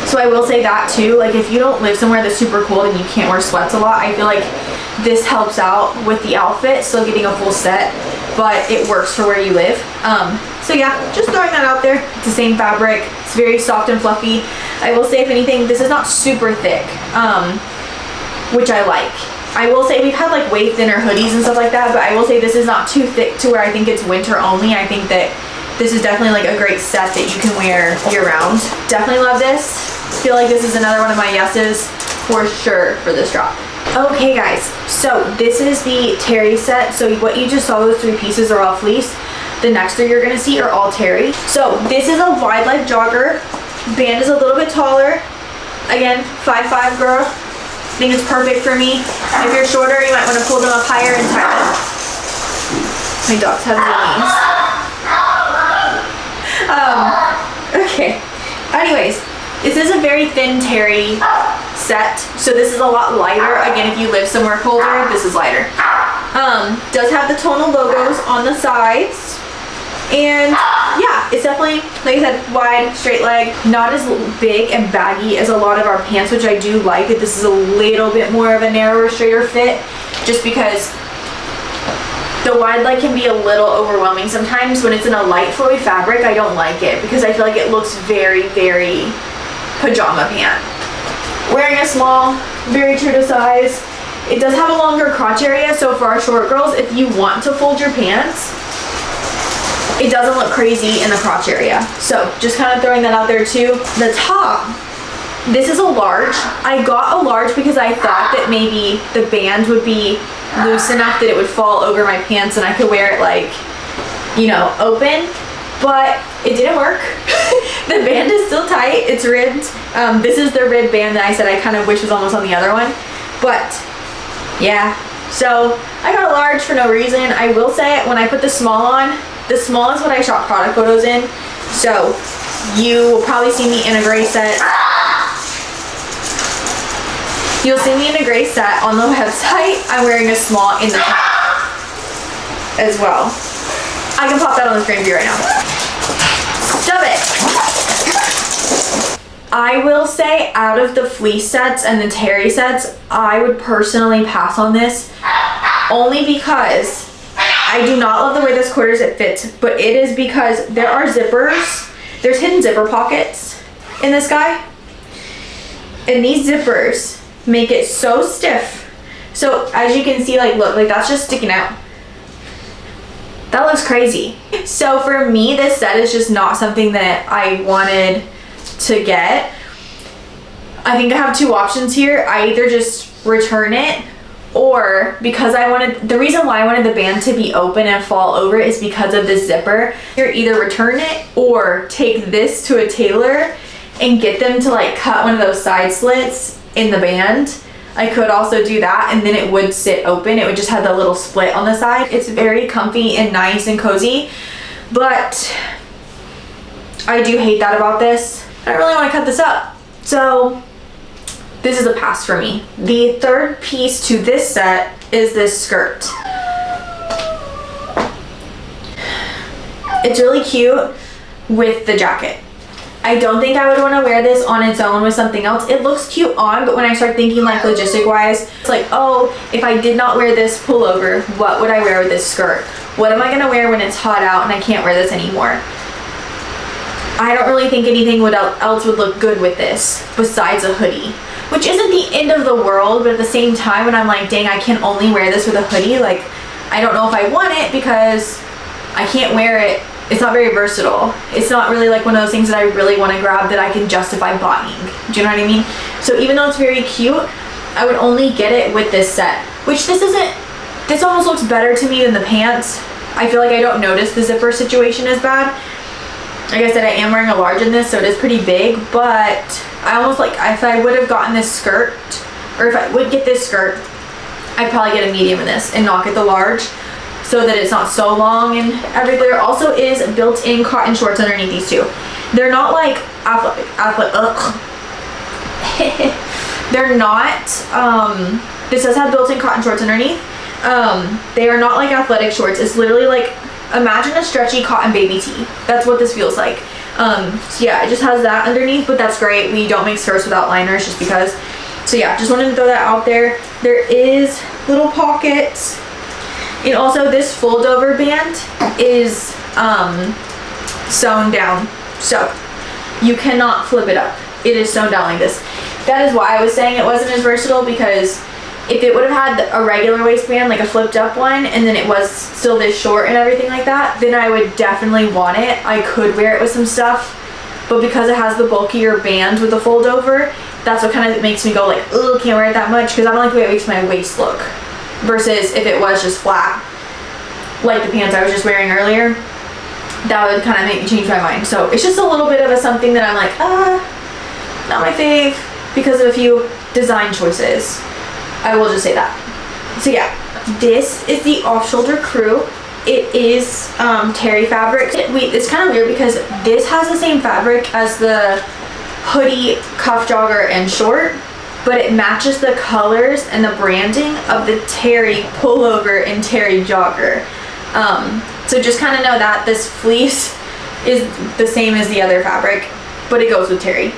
So I will say that too, like if you don't live somewhere that's super cold and you can't wear sweats a lot, I feel like this helps out with the outfit, still getting a full set, but it works for where you live. So yeah, just throwing that out there. It's the same fabric, it's very soft and fluffy. I will say if anything, this is not super thick, which I like. I will say we've had like way thinner hoodies and stuff like that, but I will say this is not too thick to where I think it's winter only. I think that this is definitely like a great set that you can wear year round. Definitely love this. Feel like this is another one of my yeses for sure for this drop. Okay guys, so this is the terry set. So what you just saw, those three pieces are all fleece. The next three you're gonna see are all terry. So this is a wide leg jogger. Band is a little bit taller. Again, 5'5" girl. I think it's perfect for me. If you're shorter, you might want to pull them up higher and tie them. My dogs have zoomies. Okay. Anyways, this is a very thin terry set, so this is a lot lighter. Again, if you live somewhere colder, this is lighter. Does have the tonal logos on the sides. And yeah, it's definitely, like I said, wide, straight leg, not as big and baggy as a lot of our pants, which I do like. That this is a little bit more of a narrower, straighter fit, just because the wide leg can be a little overwhelming sometimes. When it's in a light flowy fabric, I don't like it because I feel like it looks very, very pajama pant. Wearing a small, very true to size. It does have a longer crotch area, so for our short girls, if you want to fold your pants, it doesn't look crazy in the crotch area. So just kind of throwing that out there too. The top, this is a large. I got a large because I thought that maybe the band would be loose enough that it would fall over my pants and I could wear it like, you know, open, but it didn't work. The band is still tight, it's ribbed. This is the rib band that I said I kind of wish was almost on the other one, but yeah. So I got a large for no reason. I will say when I put the small on, the small is what I shot product photos in. So you will probably see me in a gray set. You'll see me in a gray set on the website. I'm wearing a small in the top. as well. I can pop that on the screen for you right now. Stub it. I will say, out of the fleece sets and the terry sets, I would personally pass on this, only because I do not love the way this quarters it fits, but it is because there are zippers. There's hidden zipper pockets in this guy, and these zippers make it so stiff. So as you can see, like, look, like that's just sticking out. That looks crazy. So for me, this set is just not something that I wanted to get. I think I have two options here. I either just return it, or because the reason why I wanted the band to be open and fall over is because of this zipper. You're either return it or take this to a tailor and get them to like cut one of those side slits in the band. I could also do that, and then it would sit open. It would just have the little split on the side. It's very comfy and nice and cozy, but I do hate that about this. I don't really want to cut this up. So this is a pass for me. The third piece to this set is this skirt. It's really cute with the jacket. I don't think I would want to wear this on its own with something else. It looks cute on, but when I start thinking like logistic wise, it's like, oh, if I did not wear this pullover, what would I wear with this skirt? What am I gonna wear when it's hot out and I can't wear this anymore? I don't really think anything else would look good with this besides a hoodie, which isn't the end of the world, but at the same time, when I'm like, dang, I can only wear this with a hoodie, like, I don't know if I want it because I can't wear it. It's not very versatile. It's not really like one of those things that I really want to grab that I can justify buying. Do you know what I mean? So even though it's very cute, I would only get it with this set, which this almost looks better to me than the pants. I feel like I don't notice the zipper situation as bad. Like I said, I am wearing a large in this, so it is pretty big, but I almost like, if I would have gotten this skirt, or if I would get this skirt, I'd probably get a medium in this and not get the large, so that it's not so long and everything. There also is built-in cotton shorts underneath these two. They're not like they're not, this does have built-in cotton shorts underneath. They are not like athletic shorts. It's literally like, imagine a stretchy cotton baby tee. That's what this feels like. So yeah, it just has that underneath, but that's great. We don't make skirts without liners just because. So yeah, just wanted to throw that out there. There is little pockets. And also this fold over band is sewn down. So you cannot flip it up. It is sewn down like this. That is why I was saying it wasn't as versatile, because if it would have had a regular waistband, like a flipped up one, and then it was still this short and everything like that, then I would definitely want it. I could wear it with some stuff, but because it has the bulkier band with the fold over, that's what kind of makes me go like, ugh, can't wear it that much, because I don't like the way it makes my waist look. Versus if it was just flat, like the pants I was just wearing earlier, that would kind of make me change my mind. So it's just a little bit of a something that I'm like, not my fave, because of a few design choices. I will just say that. So yeah, this is the off-shoulder crew. It is terry fabric. It's kind of weird because this has the same fabric as the hoodie, cuff jogger, and short, but it matches the colors and the branding of the terry pullover and terry jogger. So just kind of know that this fleece is the same as the other fabric, but it goes with terry.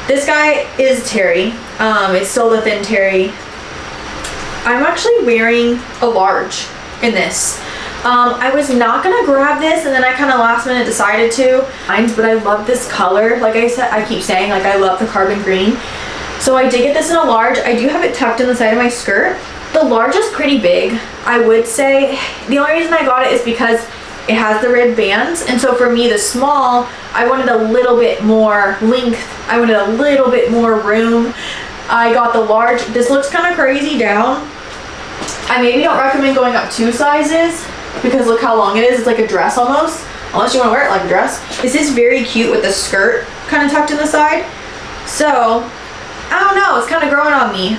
This guy is terry. It's still the thin terry. I'm actually wearing a large in this. I was not gonna grab this, and then I kind of last minute decided to. But I love this color. Like I said, I keep saying, like, I love the carbon green. So I did get this in a large. I do have it tucked in the side of my skirt. The large is pretty big, I would say. The only reason I got it is because it has the red bands, and so for me, the small, I wanted a little bit more length. I wanted a little bit more room. I got the large. This looks kind of crazy down. I maybe don't recommend going up 2 sizes, because look how long it is. It's like a dress almost, unless you want to wear it like a dress. This is very cute with the skirt kind of tucked in the side. So I don't know, it's kind of growing on me.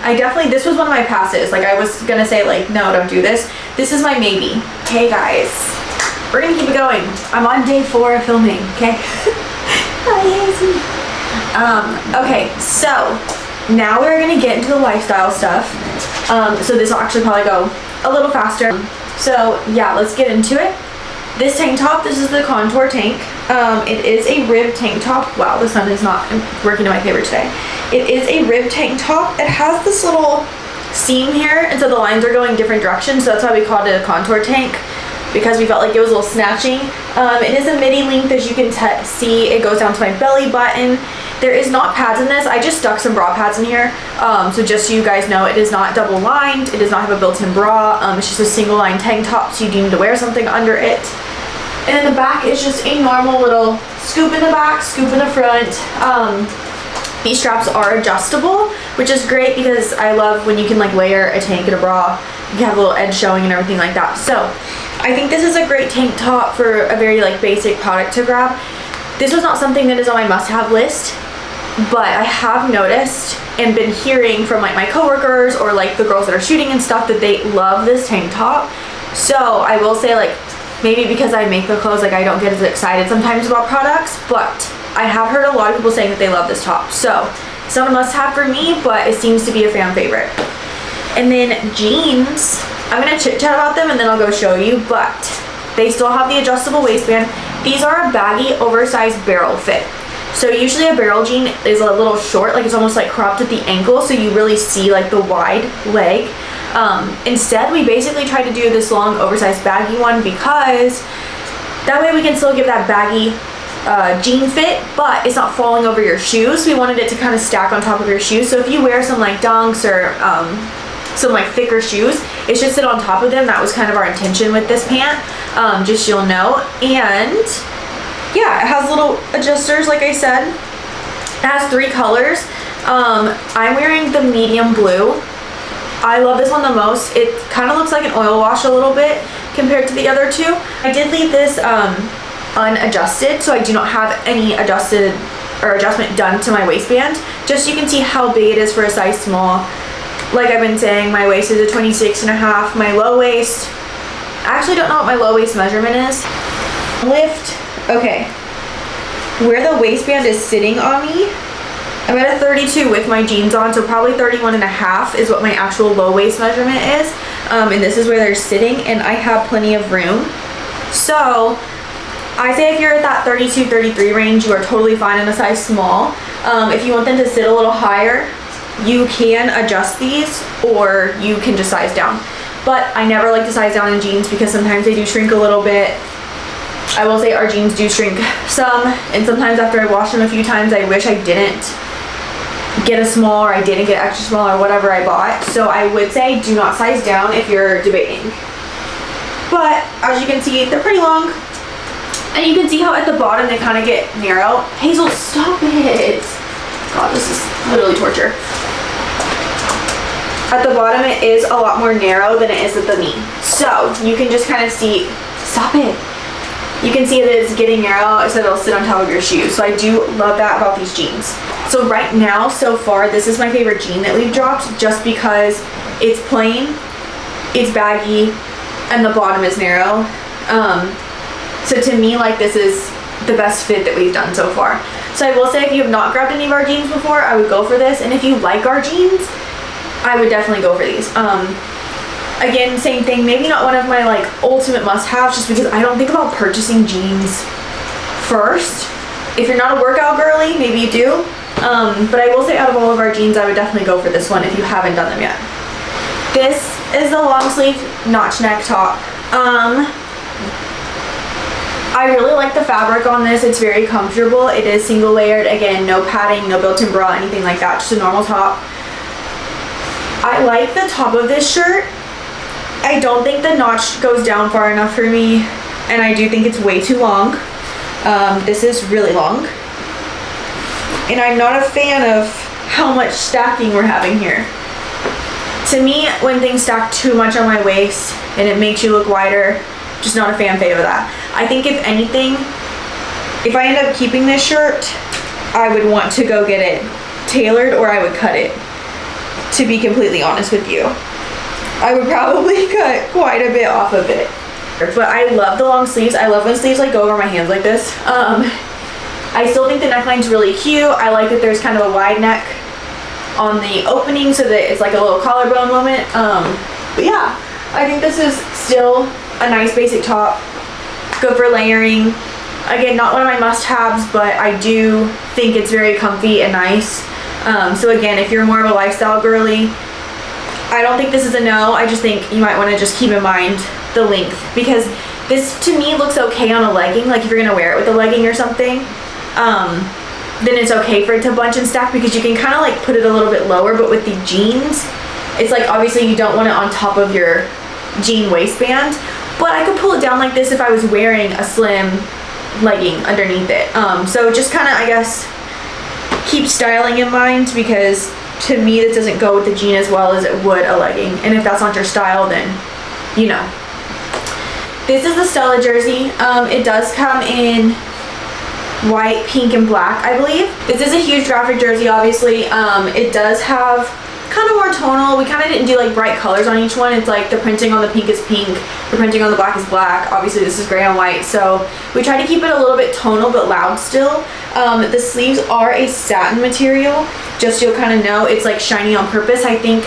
This was one of my passes. Like, I was gonna say, like, no, don't do this. This is my maybe. Hey guys, we're gonna keep it going. I'm on day 4 of filming, okay? Okay, so now we're gonna get into the lifestyle stuff. So this will actually probably go a little faster. So yeah, let's get into it. This tank top, this is the contour tank. It is a rib tank top. Wow, the sun is not working in my favor today. It is a rib tank top. It has this little seam here, and so the lines are going different directions, so that's why we called it a contour tank, because we felt like it was a little snatching. It is a midi length, as you can see. It goes down to my belly button. There is not pads in this. I just stuck some bra pads in here. So just so you guys know, it is not double lined. It does not have a built-in bra. It's just a single line tank top, so you need to wear something under it. And then the back is just a normal little scoop in the back, scoop in the front. These straps are adjustable, which is great because I love when you can like layer a tank and a bra. You can have a little edge showing and everything like that. So I think this is a great tank top for a very like basic product to grab. This was not something that is on my must-have list, but I have noticed and been hearing from like my coworkers or like the girls that are shooting and stuff that they love this tank top. So I will say, like, maybe because I make the clothes, like I don't get as excited sometimes about products, but I have heard a lot of people saying that they love this top. So it's not a must-have for me, but it seems to be a fan favorite. And then jeans, I'm gonna chit chat about them and then I'll go show you, but they still have the adjustable waistband. These are a baggy, oversized barrel fit. So usually a barrel jean is a little short, like it's almost like cropped at the ankle, so you really see like the wide leg. Instead, we basically tried to do this long, oversized baggy one because that way we can still give that baggy jean fit, but it's not falling over your shoes. We wanted it to kind of stack on top of your shoes. So if you wear some like dunks or some like thicker shoes, it should sit on top of them. That was kind of our intention with this pant, just so you'll know. And yeah, it has little adjusters, like I said. It has 3 colors. I'm wearing the medium blue. I love this one the most. It kind of looks like an oil wash a little bit compared to the other 2. I did leave this unadjusted, so I do not have any adjustment done to my waistband, just so you can see how big it is for a size small. Like I've been saying, my waist is a 26.5. My low waist, I actually don't know what my low waist measurement is. Lift, okay. Where the waistband is sitting on me, I'm at a 32 with my jeans on, so probably 31.5 is what my actual low waist measurement is. And this is where they're sitting, and I have plenty of room. So I say if you're at that 32, 33 range, you are totally fine in a size small. If you want them to sit a little higher, you can adjust these, or you can just size down. But I never like to size down in jeans because sometimes they do shrink a little bit. I will say our jeans do shrink some, and sometimes after I wash them a few times, I wish I didn't get a small, or I didn't get extra small, or whatever I bought. So I would say do not size down if you're debating. But as you can see, they're pretty long. And you can see how at the bottom they kind of get narrow. Hazel, stop it. God, this is literally torture. At the bottom it is a lot more narrow than it is at the knee. So you can just kind of see, stop it. You can see that it's getting narrow so it'll sit on top of your shoes. So I do love that about these jeans. So right now, so far, this is my favorite jean that we've dropped, just because it's plain, it's baggy, and the bottom is narrow. So to me, like, this is the best fit that we've done so far. So I will say, if you have not grabbed any of our jeans before, I would go for this. And if you like our jeans, I would definitely go for these. Again, same thing, maybe not one of my like ultimate must-haves, just because I don't think about purchasing jeans first. If you're not a workout girly, maybe you do. But I will say, out of all of our jeans, I would definitely go for this one if you haven't done them yet. This is the long sleeve notch neck top. I really like the fabric on this. It's very comfortable. It is single layered. Again, no padding, no built-in bra, anything like that. Just a normal top. I like the top of this shirt. I don't think the notch goes down far enough for me, and I do think it's way too long. This is really long. And I'm not a fan of how much stacking we're having here. To me, when things stack too much on my waist and it makes you look wider, just not a fan of that. I think if anything, if I end up keeping this shirt, I would want to go get it tailored, or I would cut it, to be completely honest with you. I would probably cut quite a bit off of it. But I love the long sleeves. I love when sleeves like go over my hands like this. I still think the neckline's really cute. I like that there's kind of a wide neck on the opening so that it's like a little collarbone moment. But yeah, I think this is still a nice basic top, good for layering. Again, not one of my must-haves, but I do think it's very comfy and nice. So again, if you're more of a lifestyle girly, I don't think this is a no. I just think you might want to just keep in mind the length, because this to me looks okay on a legging. Like if you're gonna wear it with a legging or something, then it's okay for it to bunch and stack, because you can kind of like put it a little bit lower. But with the jeans, it's like obviously you don't want it on top of your jean waistband, but I could pull it down like this if I was wearing a slim legging underneath it. So just kind of, I guess, keep styling in mind, because to me this doesn't go with the jean as well as it would a legging. And if that's not your style, then you know. This is the Stella jersey. It does come in white, pink, and black, I believe. This is a huge graphic jersey, obviously. It does have kind of more tonal. We kind of didn't do like bright colors on each one. It's like the printing on the pink is pink, the printing on the black is black. Obviously this is gray on white, so we try to keep it a little bit tonal but loud still. The sleeves are a satin material, just so you'll kind of know. It's like shiny on purpose. I think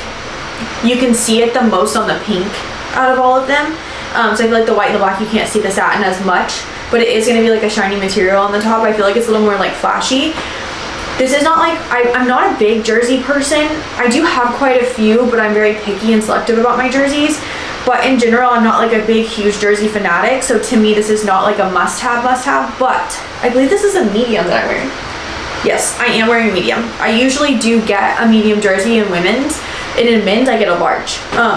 you can see it the most on the pink out of all of them. So I feel like the white and the black, you can't see the satin as much, but it is going to be like a shiny material on the top. I feel like it's a little more like flashy. This is not like, I'm not a big jersey person. I do have quite a few, but I'm very picky and selective about my jerseys. But in general, I'm not like a big, huge jersey fanatic. So to me, this is not like a must-have, but I believe this is a medium that I'm wearing. Yes, I am wearing a medium. I usually do get a medium jersey in women's, and in men's, I get a large.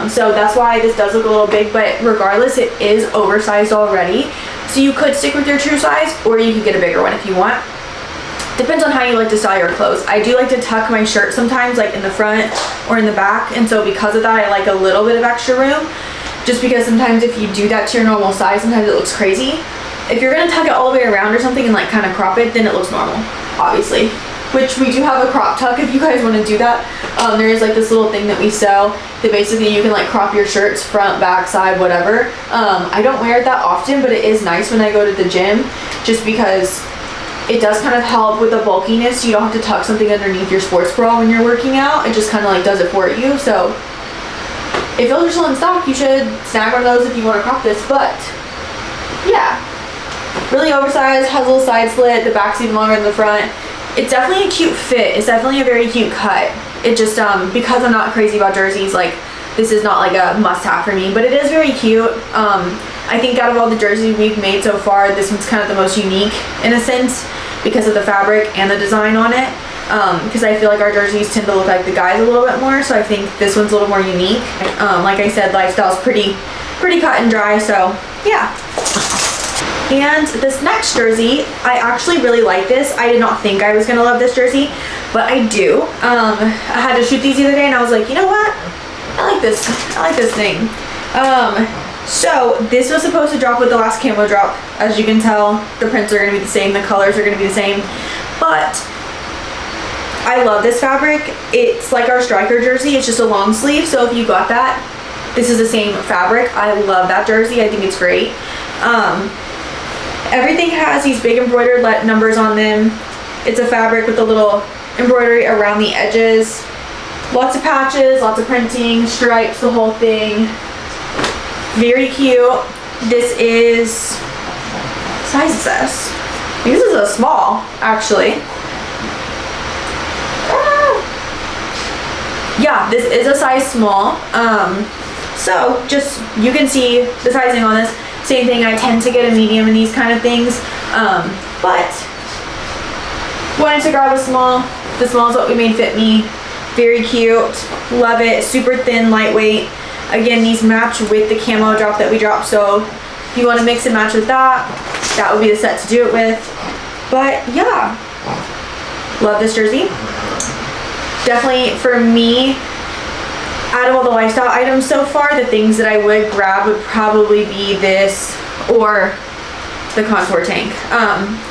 So that's why this does look a little big, but regardless, it is oversized already. So you could stick with your true size, or you could get a bigger one if you want. Depends on how you like to style your clothes. I do like to tuck my shirt sometimes, like in the front or in the back, and so because of that, I like a little bit of extra room, just because sometimes if you do that to your normal size, sometimes it looks crazy. If you're gonna tuck it all the way around or something and like kind of crop it, then it looks normal, obviously. Which we do have a crop tuck if you guys want to do that. There is like this little thing that we sell that basically you can like crop your shirts front, back, side, whatever. I don't wear it that often, but it is nice when I go to the gym, just because it does kind of help with the bulkiness. You don't have to tuck something underneath your sports bra when you're working out. It just kind of like does it for you. So if those are still in stock, you should snag one of those if you want to crop this. But yeah, really oversized, has a little side slit, the back's even longer than the front. It's definitely a cute fit. It's definitely a very cute cut. It just, because I'm not crazy about jerseys, like this is not like a must-have for me, but it is very cute. I think out of all the jerseys we've made so far, this one's kind of the most unique in a sense, because of the fabric and the design on it. Because I feel like our jerseys tend to look like the guys a little bit more, so I think this one's a little more unique. Like I said, lifestyle's pretty cut and dry, so yeah. And this next jersey, I actually really like this. I did not think I was gonna love this jersey, but I do. I had to shoot these the other day and I was like, you know what? I like this thing. So this was supposed to drop with the last Camo drop. As you can tell, the prints are gonna be the same, the colors are gonna be the same, but I love this fabric. It's like our striker jersey, it's just a long sleeve, so if you got that, this is the same fabric. I love that jersey, I think it's great. Everything has these big embroidered numbers on them. It's a fabric with a little embroidery around the edges. Lots of patches, lots of printing, stripes, the whole thing. Very cute. This is, what size is this? I think this is a small, actually. Yeah, this is a size small. So just, you can see the sizing on this. Same thing, I tend to get a medium in these kind of things, but wanted to grab a small. The small is what we made fit me. Very cute, love it, super thin, lightweight. Again, these match with the Camo drop that we dropped, so if you want to mix and match with that, that would be the set to do it with. But yeah, love this jersey. Definitely for me, out of all the lifestyle items so far, the things that I would grab would probably be this or the contour tank.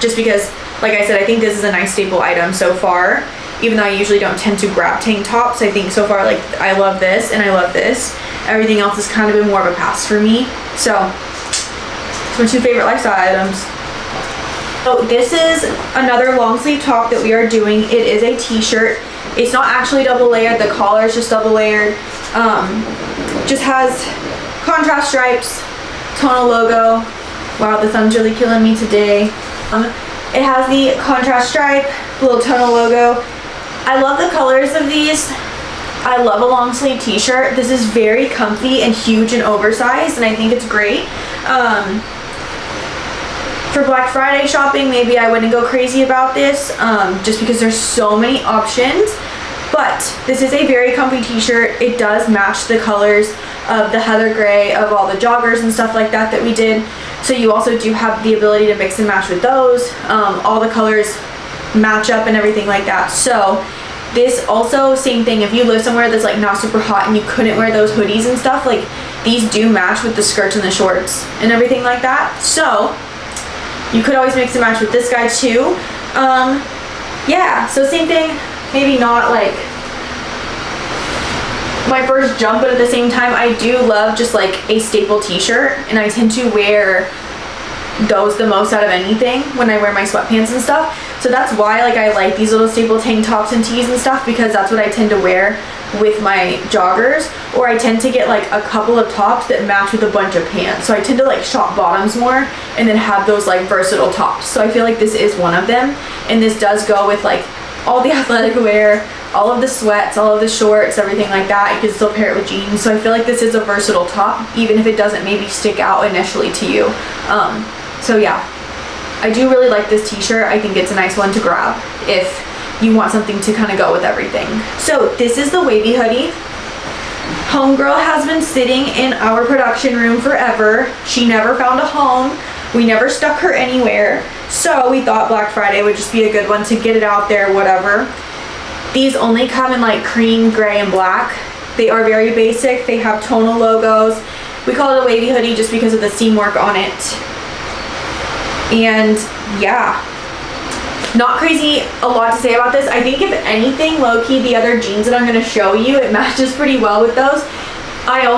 Just because, like I said, I think this is a nice staple item so far. Even though I usually don't tend to grab tank tops, I think so far, like, I love this and I love this. Everything else has kind of been more of a pass for me. So, it's my two favorite lifestyle items. So this is another long sleeve top that we are doing. It is a t-shirt. It's not actually double layered, the collar is just double layered. Just has contrast stripes, tonal logo. Wow, the sun's really killing me today. It has the contrast stripe, little tonal logo. I love the colors of these. I love a long sleeve t-shirt. This is very comfy and huge and oversized, and I think it's great. For Black Friday shopping, maybe I wouldn't go crazy about this, just because there's so many options. But this is a very comfy t-shirt. It does match the colors of the heather gray of all the joggers and stuff like that we did. So you also do have the ability to mix and match with those. All the colors match up and everything like that. So this also, same thing, if you live somewhere that's like not super hot and you couldn't wear those hoodies and stuff, like these do match with the skirts and the shorts and everything like that. So you could always mix and match with this guy too. Yeah, so same thing, maybe not like my first jump, but at the same time I do love just like a staple t-shirt, and I tend to wear those the most out of anything when I wear my sweatpants and stuff. So that's why like I like these little staple tank tops and tees and stuff, because that's what I tend to wear with my joggers. Or I tend to get like a couple of tops that match with a bunch of pants. So I tend to like shop bottoms more and then have those like versatile tops. So I feel like this is one of them, and this does go with like all the athletic wear, all of the sweats, all of the shorts, everything like that. You can still pair it with jeans. So I feel like this is a versatile top, even if it doesn't maybe stick out initially to you. So yeah, I do really like this t-shirt. I think it's a nice one to grab if you want something to kind of go with everything. So this is the Wavy hoodie. Homegirl has been sitting in our production room forever. She never found a home. We never stuck her anywhere. So we thought Black Friday would just be a good one to get it out there, whatever. These only come in like cream, gray, and black. They are very basic. They have tonal logos. We call it a Wavy hoodie just because of the seam work on it. And yeah, not crazy a lot to say about this. I think if anything, low-key, the other jeans that I'm going to show you, it matches pretty well with those. I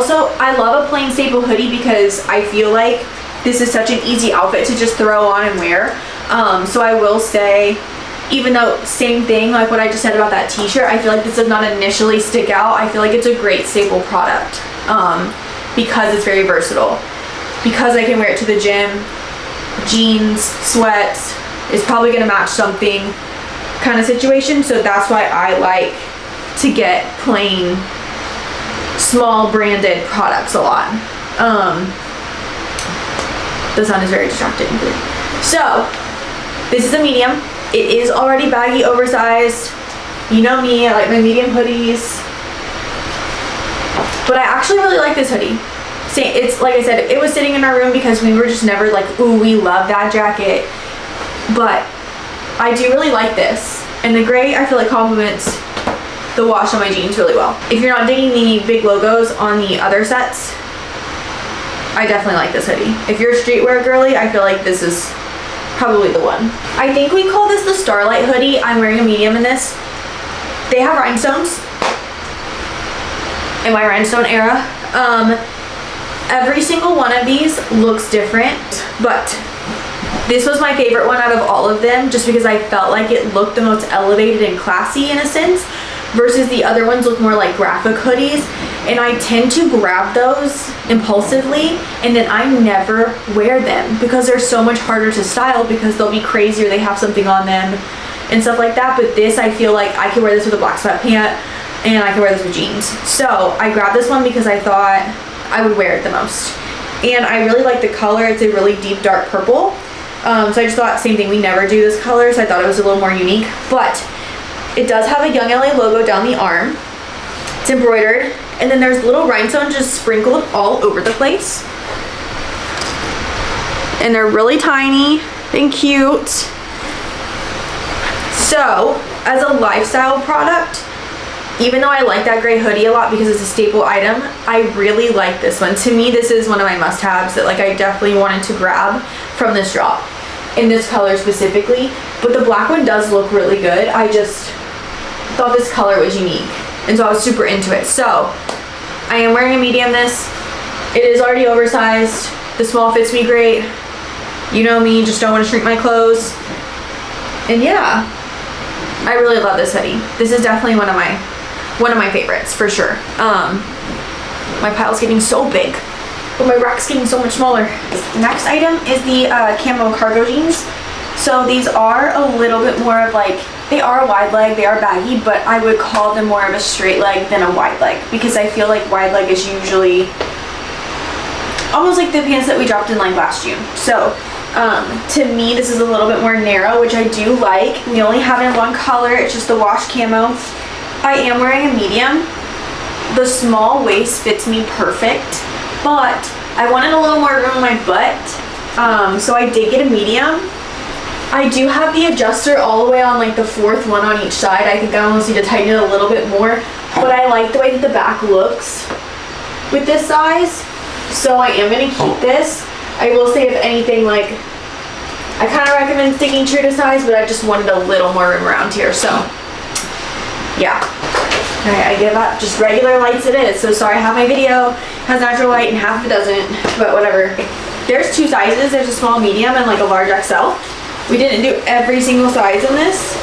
love a plain staple hoodie because I feel like this is such an easy outfit to just throw on and wear. So I will say, even though same thing like what I just said about that t-shirt, I feel like this does not initially stick out. I feel like it's a great staple product because it's very versatile. Because I can wear it to the gym, jeans, sweats, is probably going to match something kind of situation. So that's why I like to get plain, small branded products a lot. The sun is very distracting. So this is a medium. It is already baggy, oversized. You know me, I like my medium hoodies. But I actually really like this hoodie. It's like I said, it was sitting in our room because we were just never like, ooh, we love that jacket. But I do really like this. And the gray, I feel like complements the wash on my jeans really well. If you're not digging the big logos on the other sets, I definitely like this hoodie. If you're a streetwear girly, I feel like this is probably the one. I think we call this the Starlight hoodie. I'm wearing a medium in this. They have rhinestones in my rhinestone era. Every single one of these looks different, but this was my favorite one out of all of them just because I felt like it looked the most elevated and classy in a sense, versus the other ones look more like graphic hoodies. And I tend to grab those impulsively and then I never wear them because they're so much harder to style because they'll be crazy or they have something on them and stuff like that. But this, I feel like I could wear this with a black sweatpant and I could wear this with jeans. So I grabbed this one because I thought I would wear it the most. And I really like the color. It's a really deep dark purple. So I just thought, same thing, we never do this color, so I thought it was a little more unique. But it does have a YoungLA logo down the arm. It's embroidered. And then there's little rhinestones just sprinkled all over the place. And they're really tiny and cute. So, as a lifestyle product, even though I like that gray hoodie a lot because it's a staple item, I really like this one. To me, this is one of my must-haves that like I definitely wanted to grab from this drop in this color specifically. But the black one does look really good. I just thought this color was unique, and so I was super into it. So I am wearing a medium this. It is already oversized. The small fits me great. You know me, just don't want to shrink my clothes. And yeah, I really love this hoodie. This is definitely one of my favorites for sure. My pile's getting so big. but my rack's getting so much smaller. The next item is the Camo cargo jeans. So these are a little bit more of like, they are a wide leg, they are baggy, but I would call them more of a straight leg than a wide leg, because I feel like wide leg is usually almost like the pants that we dropped in like last June. So to me, this is a little bit more narrow, which I do like. We only have it in one color, it's just the wash camo. I am wearing a medium. The small waist fits me perfect, but I wanted a little more room on my butt, so I did get a medium. I do have the adjuster all the way on like the fourth one on each side. I think I almost need to tighten it a little bit more, but I like the way that the back looks with this size, so I am going to keep this. I will say, if anything, like, I kind of recommend sticking true to size, but I just wanted a little more room around here, so yeah. Alright, I give up. Just regular lights it is, so sorry, half my video has natural light and half of it doesn't, but whatever. There's two sizes. There's a small, medium, and like a large XL. We didn't do every single size in this.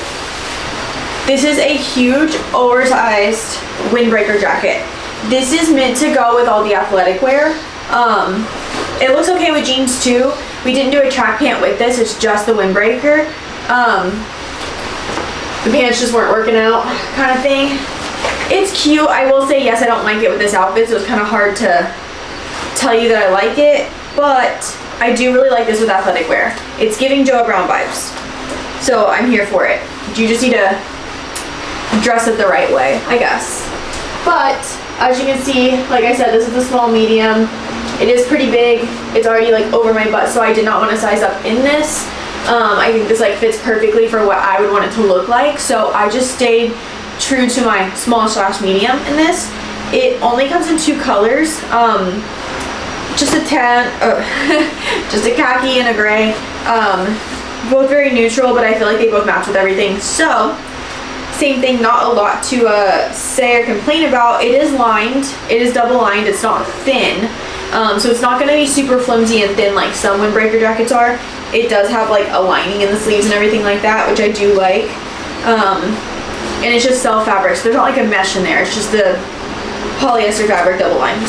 This is a huge oversized windbreaker jacket. This is meant to go with all the athletic wear. It looks okay with jeans too. We didn't do a track pant with this, it's just the windbreaker. The pants just weren't working out kind of thing. It's cute. I will say, yes, I don't like it with this outfit, so it's kind of hard to tell you that I like it, but I do really like this with athletic wear. It's giving Joe Brown vibes, so I'm here for it. You just need to dress it the right way, I guess. But as you can see, like I said, this is a small medium. It is pretty big. It's already like over my butt, so I did not want to size up in this. I think this like fits perfectly for what I would want it to look like, so I just stayed true to my small/medium in this. It only comes in two colors. Just a tan, just a khaki and a gray. Both very neutral, but I feel like they both match with everything. So, same thing, not a lot to say or complain about. It is lined, it is double lined, it's not thin. So it's not gonna be super flimsy and thin like some windbreaker jackets are. It does have like a lining in the sleeves and everything like that, which I do like. And it's just self fabric, so there's not like a mesh in there, it's just the polyester fabric double lined.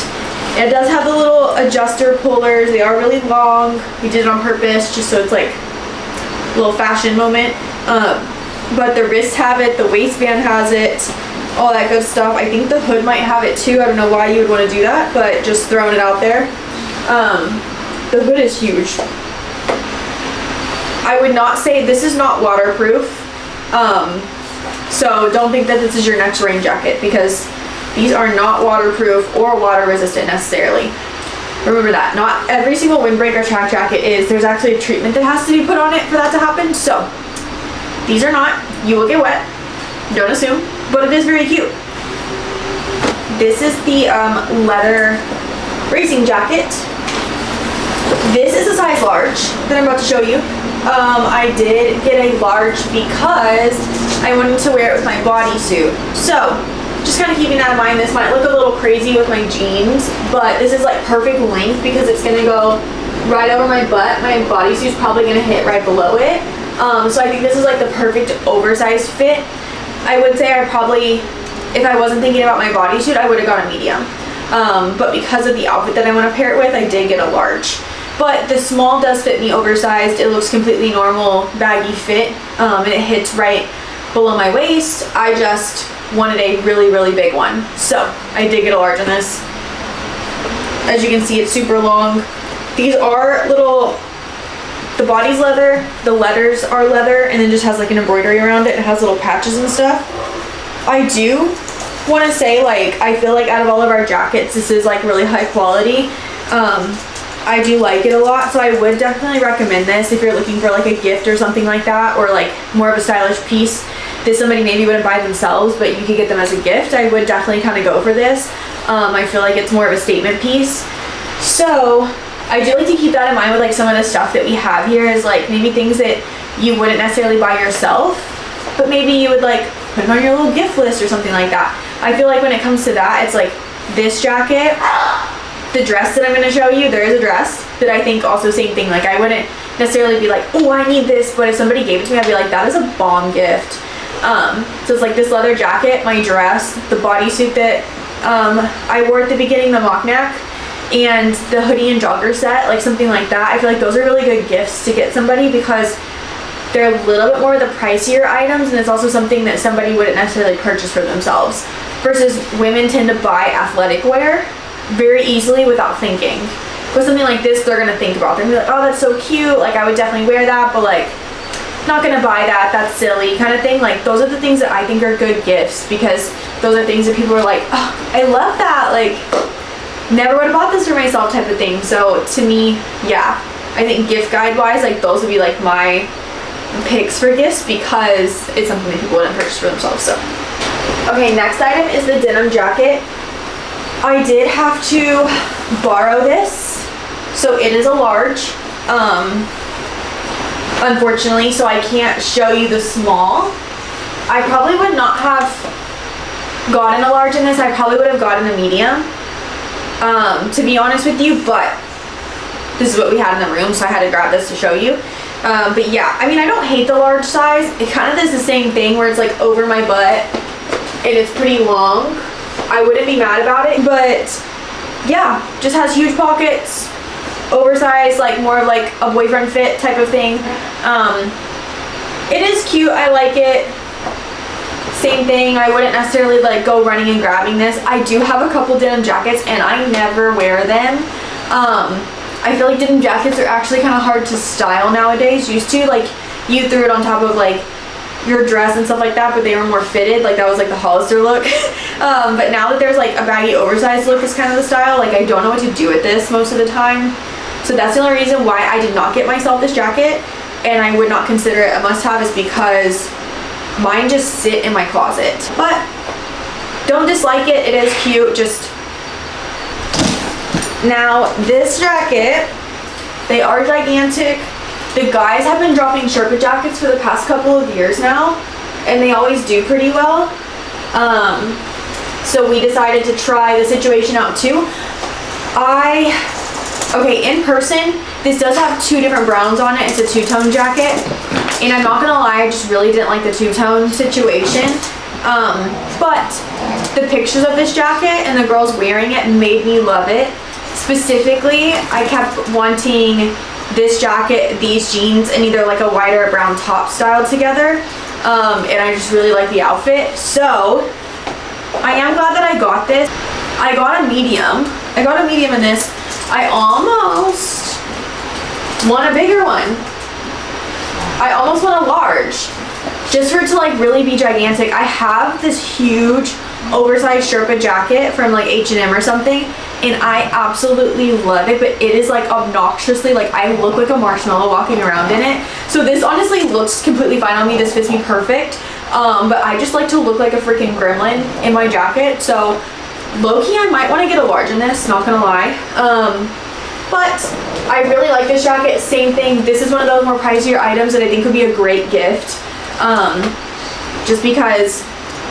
It does have the little adjuster pullers. They are really long. We did it on purpose just so it's like a little fashion moment. But the wrists have it, the waistband has it, all that good stuff. I think the hood might have it too. I don't know why you would want to do that, but just throwing it out there. The hood is huge. I would not say, this is not waterproof. So don't think that this is your next rain jacket, because these are not waterproof or water resistant necessarily. Remember that. Not every single windbreaker track jacket is. There's actually a treatment that has to be put on it for that to happen. So these are not. You will get wet. Don't assume. But it is very cute. This is the leather racing jacket. This is a size large that I'm about to show you. I did get a large because I wanted to wear it with my bodysuit. So just kind of keeping that in mind. This might look a little crazy with my jeans, but this is like perfect length because it's gonna go right over my butt. My bodysuit's probably gonna hit right below it. So I think this is like the perfect oversized fit. I would say I probably, if I wasn't thinking about my bodysuit, I would have gone a medium. But because of the outfit that I want to pair it with, I did get a large. But the small does fit me oversized. It looks completely normal, baggy fit, and it hits right below my waist. I just wanted a really, really big one. So I did get a large in this. As you can see, it's super long. These are little, the body's leather, the letters are leather, and then just has like an embroidery around it. It has little patches and stuff. I do want to say, like, I feel like out of all of our jackets, this is like really high quality. I do like it a lot, so I would definitely recommend this if you're looking for like a gift or something like that, or like more of a stylish piece that somebody maybe wouldn't buy themselves, but you could get them as a gift. I would definitely kind of go for this. I feel like it's more of a statement piece. So I do like to keep that in mind with like some of the stuff that we have here, is like maybe things that you wouldn't necessarily buy yourself, but maybe you would like put them on your little gift list or something like that. I feel like when it comes to that, it's like this jacket, the dress that I'm going to show you, there is a dress that I think also same thing. Like I wouldn't necessarily be like, oh, I need this, but if somebody gave it to me, I'd be like, that is a bomb gift. So it's like this leather jacket, my dress, the bodysuit that I wore at the beginning, the mock neck, and the hoodie and jogger set, like something like that. I feel like those are really good gifts to get somebody because they're a little bit more of the pricier items, and it's also something that somebody wouldn't necessarily purchase for themselves. Versus women tend to buy athletic wear very easily without thinking. With something like this, they're gonna think about it. They're gonna be like, oh, that's so cute, like I would definitely wear that, but like, not gonna buy that, that's silly, kind of thing. Like, those are the things that I think are good gifts, because those are things that people are like, oh, I love that, like, never would have bought this for myself type of thing. So to me, yeah, I think gift guide wise, like those would be like my picks for gifts, because it's something that people wouldn't purchase for themselves. So okay, next item is the denim jacket. I did have to borrow this, so it is a large, unfortunately, so I can't show you the small. I probably would not have gotten a large in this. I probably would have gotten a medium, to be honest with you, but this is what we had in the room, so I had to grab this to show you. But yeah, I mean, I don't hate the large size. It kind of does the same thing where it's like over my butt and it's pretty long. I wouldn't be mad about it, but yeah, just has huge pockets, oversized, like more of like a boyfriend fit type of thing. It is cute, I like it. Same thing, I wouldn't necessarily like go running and grabbing this. I do have a couple denim jackets and I never wear them. I feel like denim jackets are actually kind of hard to style nowadays. Used to, like, you threw it on top of like your dress and stuff like that, but they were more fitted, like that was like the Hollister look. But now that there's like a baggy oversized look is kind of the style, like I don't know what to do with this most of the time. So that's the only reason why I did not get myself this jacket, and I would not consider it a must-have, is because mine just sit in my closet. But don't dislike it, it is cute. Just now this jacket, they are gigantic. The guys have been dropping Sherpa jackets for the past couple of years now, and they always do pretty well. So we decided to try the situation out too. Okay, in person, this does have two different browns on it. It's a two-tone jacket, and I'm not gonna lie, I just really didn't like the two-tone situation. But the pictures of this jacket and the girls wearing it made me love it. Specifically, I kept wanting this jacket, these jeans, and either like a white or a brown top styled together. And I just really like the outfit. So I am glad that I got this. I got a medium. I got a medium in this. I almost want a bigger one. I almost want a large, just for it to like really be gigantic. I have this huge oversized Sherpa jacket from like H&M or something, and I absolutely love it, but it is like obnoxiously, like I look like a marshmallow walking around in it. So this honestly looks completely fine on me. This fits me perfect. But I just like to look like a freaking gremlin in my jacket. So low-key, I might want to get a large in this, not gonna lie. But I really like this jacket. Same thing, this is one of those more pricier items that I think would be a great gift. Just because,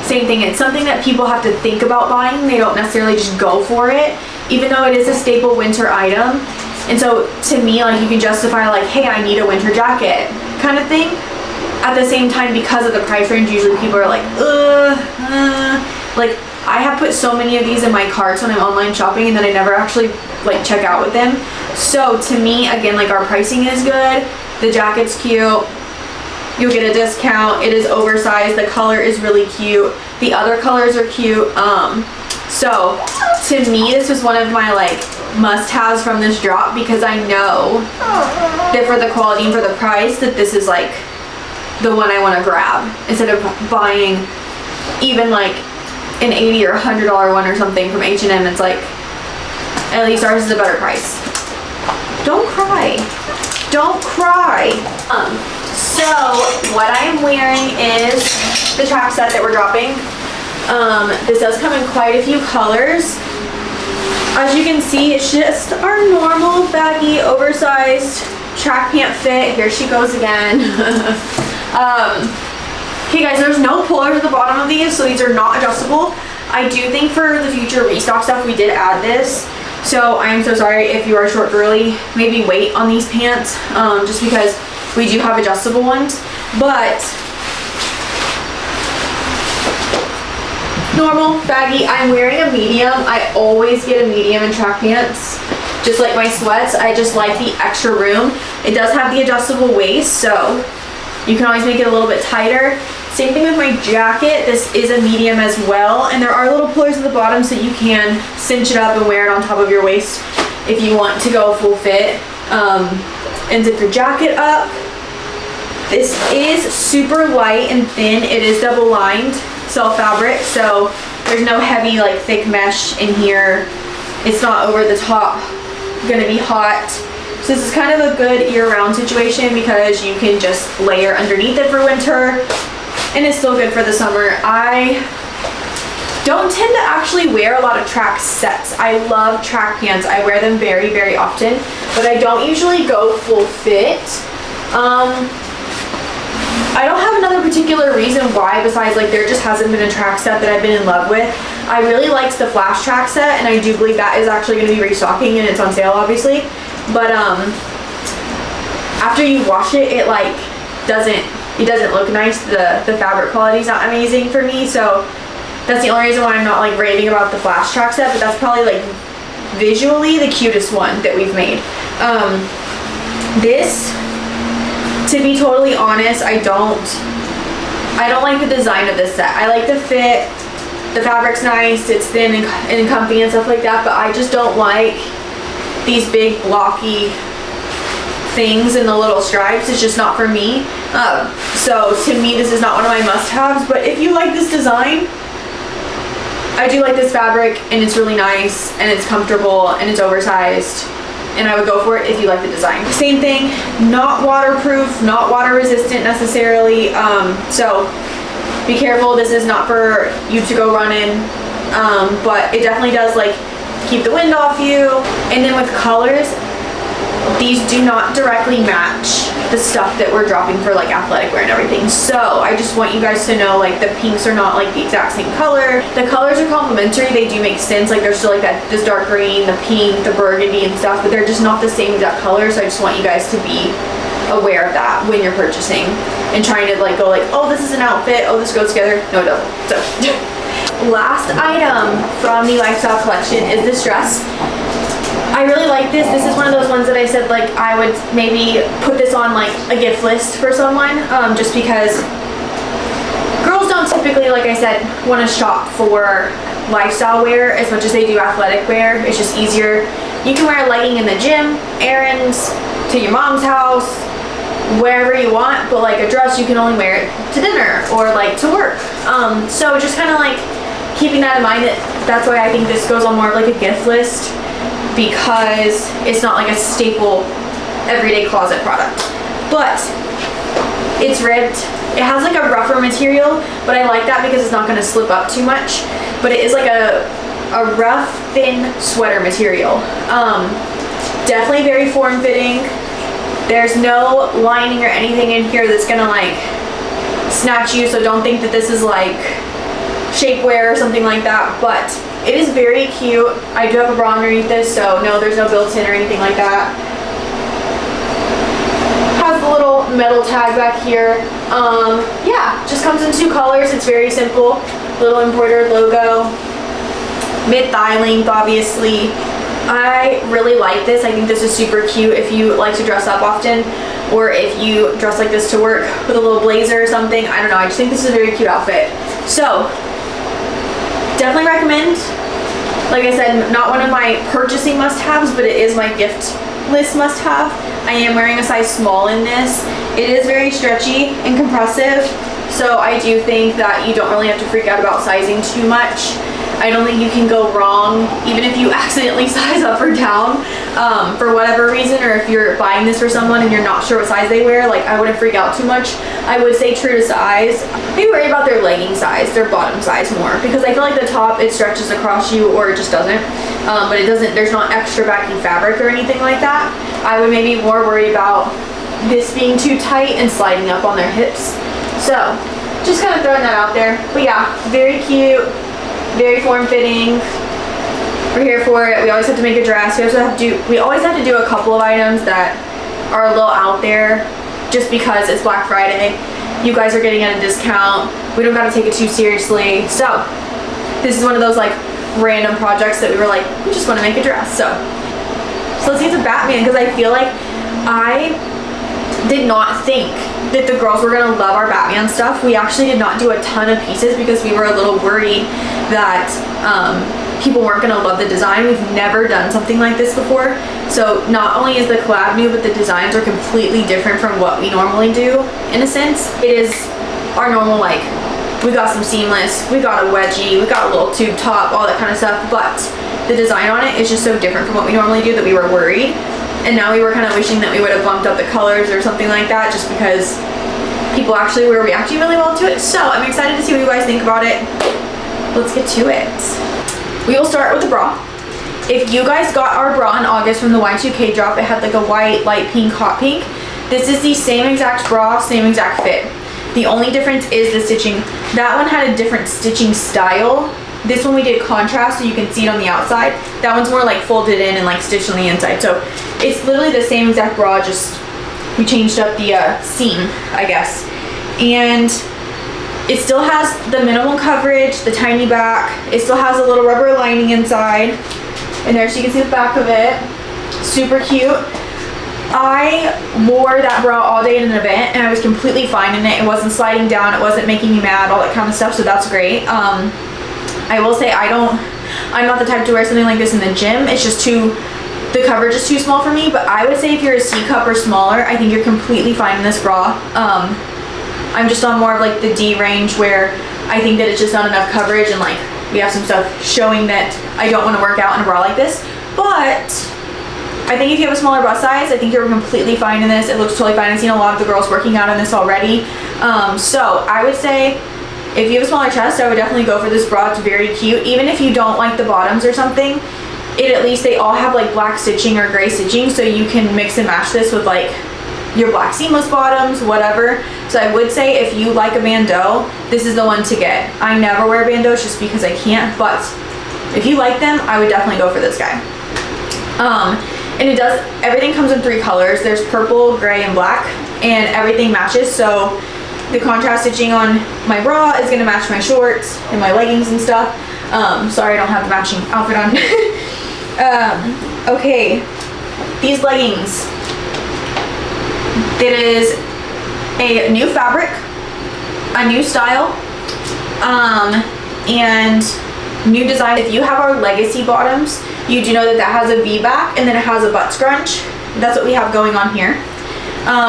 same thing, it's something that people have to think about buying. They don't necessarily just go for it, even though it is a staple winter item. And so to me, like, you can justify like, hey, I need a winter jacket kind of thing. At the same time, because of the price range, usually people are like, like, I have put so many of these in my carts when I'm online shopping, and then I never actually like check out with them. So to me, again, like, our pricing is good, the jacket's cute, you'll get a discount, it is oversized, the color is really cute, the other colors are cute. So to me, this was one of my like must-haves from this drop, because I know that for the quality and for the price, that this is like the one I want to grab, instead of buying even like an $80 or $100 one or something from H&M. It's like, at least ours is a better price. Don't cry. Don't cry. So what I am wearing is the track set that we're dropping. This does come in quite a few colors. As you can see, it's just our normal baggy, oversized track pant fit. Here she goes again. Okay guys, there's no pullers at the bottom of these, so these are not adjustable. I do think for the future restock stuff, we did add this. So I am so sorry if you are a short girly. Maybe wait on these pants, just because we do have adjustable ones. But normal, baggy. I'm wearing a medium. I always get a medium in track pants. just like my sweats, I just like the extra room. It does have the adjustable waist, so you can always make it a little bit tighter. Same thing with my jacket. This is a medium as well, and there are little pullers at the bottom so you can cinch it up and wear it on top of your waist if you want to go full fit. And zip your jacket up. This is super light and thin. It is double lined self fabric, so there's no heavy like thick mesh in here. It's not over the top gonna be hot. So this is kind of a good year-round situation because you can just layer underneath it for winter, and it's still good for the summer. I don't tend to actually wear a lot of track sets. I love track pants. I wear them very, very often, but I don't usually go full fit. I don't have another particular reason why besides like there just hasn't been a track set that I've been in love with. I really liked the flash track set, and I do believe that is actually going to be restocking, and it's on sale obviously. But after you wash it, it like doesn't look nice. The fabric quality is not amazing for me, so that's the only reason why I'm not like raving about the flash track set. But that's probably like visually the cutest one that we've made. This, to be totally honest, I don't like the design of this set. I like the fit. The fabric's nice. It's thin and comfy and stuff like that. But I just don't like these big blocky things and the little stripes. It's just not for me. So to me, this is not one of my must-haves. But if you like this design, I do like this fabric, and it's really nice, and it's comfortable, and it's oversized, and I would go for it if you like the design. Same thing, not waterproof, not water resistant necessarily, so be careful. This is not for you to go running, but it definitely does like keep the wind off you. And then with colors, these do not directly match the stuff that we're dropping for like athletic wear and everything. So I just want you guys to know like the pinks are not like the exact same color. The colors are complementary. They do make sense. Like there's still like this dark green, the pink, the burgundy and stuff, but they're just not the same exact color. So I just want you guys to be aware of that when you're purchasing and trying to like go like, oh, this is an outfit. Oh, this goes together. No, it doesn't. So last item from the lifestyle collection is this dress. I really like this. This is one of those ones that I said like I would maybe put this on like a gift list for someone, just because girls don't typically, like I said, want to shop for lifestyle wear as much as they do athletic wear. It's just easier. You can wear a legging in the gym, errands, to your mom's house, wherever you want, but like a dress you can only wear it to dinner or like to work. So just kind of like keeping that in mind, that's why I think this goes on more of like a gift list, because it's not like a staple everyday closet product. But it's ribbed. It has like a rougher material, but I like that because it's not going to slip up too much. But it is like a rough, thin sweater material. Definitely very form-fitting. There's no lining or anything in here that's gonna like snatch you, so don't think that this is like shapewear or something like that, but it is very cute. I do have a bra underneath this, so no, there's no built-in or anything like that. Has the little metal tag back here. Yeah, just comes in 2 colors. It's very simple. Little embroidered logo. Mid-thigh length, obviously. I really like this. I think this is super cute if you like to dress up often, or if you dress like this to work with a little blazer or something. I don't know. I just think this is a very cute outfit. So definitely recommend. Like I said, not one of my purchasing must-haves, but it is my gift list must-have. I am wearing a size small in this. It is very stretchy and compressive, so I do think that you don't really have to freak out about sizing too much. I don't think you can go wrong, even if you accidentally size up or down for whatever reason, or if you're buying this for someone and you're not sure what size they wear. Like, I wouldn't freak out too much. I would say true to size. Maybe worry about their legging size, their bottom size more, because I feel like the top, it stretches across you or it just doesn't. But it doesn't, there's not extra baggy fabric or anything like that. I would maybe more worry about this being too tight and sliding up on their hips. So just kind of throwing that out there. But yeah, very cute. Very form-fitting. We're here for it. We always have to make a dress. We always have to do a couple of items that are a little out there, just because it's Black Friday. You guys are getting at a discount. We don't gotta take it too seriously. So this is one of those like random projects that we were like, we just want to make a dress. So So let's get to Batman, because I feel like I did not think that the girls were gonna love our Batman stuff. We actually did not do a ton of pieces because we were a little worried that people weren't gonna love the design. We've never done something like this before. So not only is the collab new, but the designs are completely different from what we normally do, in a sense. It is our normal, like, we got some seamless, we got a wedgie, we got a little tube top, all that kind of stuff, but the design on it is just so different from what we normally do that we were worried. And now we were kind of wishing that we would have bumped up the colors or something like that, just because people actually were reacting really well to it. So I'm excited to see what you guys think about it. Let's get to it. We will start with the bra. If you guys got our bra in August from the Y2K drop, it had like a white, light pink, hot pink. This is the same exact bra, same exact fit. The only difference is the stitching. That one had a different stitching style. This one we did contrast so you can see it on the outside. That one's more like folded in and like stitched on the inside. So it's literally the same exact bra, just we changed up the seam, I guess. And it still has the minimal coverage, the tiny back. It still has a little rubber lining inside. And there, so you can see the back of it. Super cute. I wore that bra all day in an event and I was completely fine in it. It wasn't sliding down, it wasn't making me mad, all that kind of stuff, so that's great. I will say I'm not the type to wear something like this in the gym. It's just the coverage is too small for me, but I would say if you're a C cup or smaller, I think you're completely fine in this bra. I'm just on more of like the D range where I think that it's just not enough coverage and like we have some stuff showing that I don't want to work out in a bra like this. But I think if you have a smaller bust size, I think you're completely fine in this. It looks totally fine. I've seen a lot of the girls working out in this already. So I would say if you have a smaller chest, I would definitely go for this bra. It's very cute. Even if you don't like the bottoms or something, at least they all have like black stitching or gray stitching, so you can mix and match this with like your black seamless bottoms, whatever. So I would say if you like a bandeau, this is the one to get. I never wear bandeaus just because I can't, but if you like them, I would definitely go for this guy. And everything comes in 3 colors. There's purple, gray, and black, and everything matches. So the contrast stitching on my bra is gonna match my shorts and my leggings and stuff. Sorry I don't have the matching outfit on. Okay, these leggings. It is a new fabric, a new style, and new design. If you have our legacy bottoms, you do know that that has a V-back and then it has a butt scrunch. That's what we have going on here.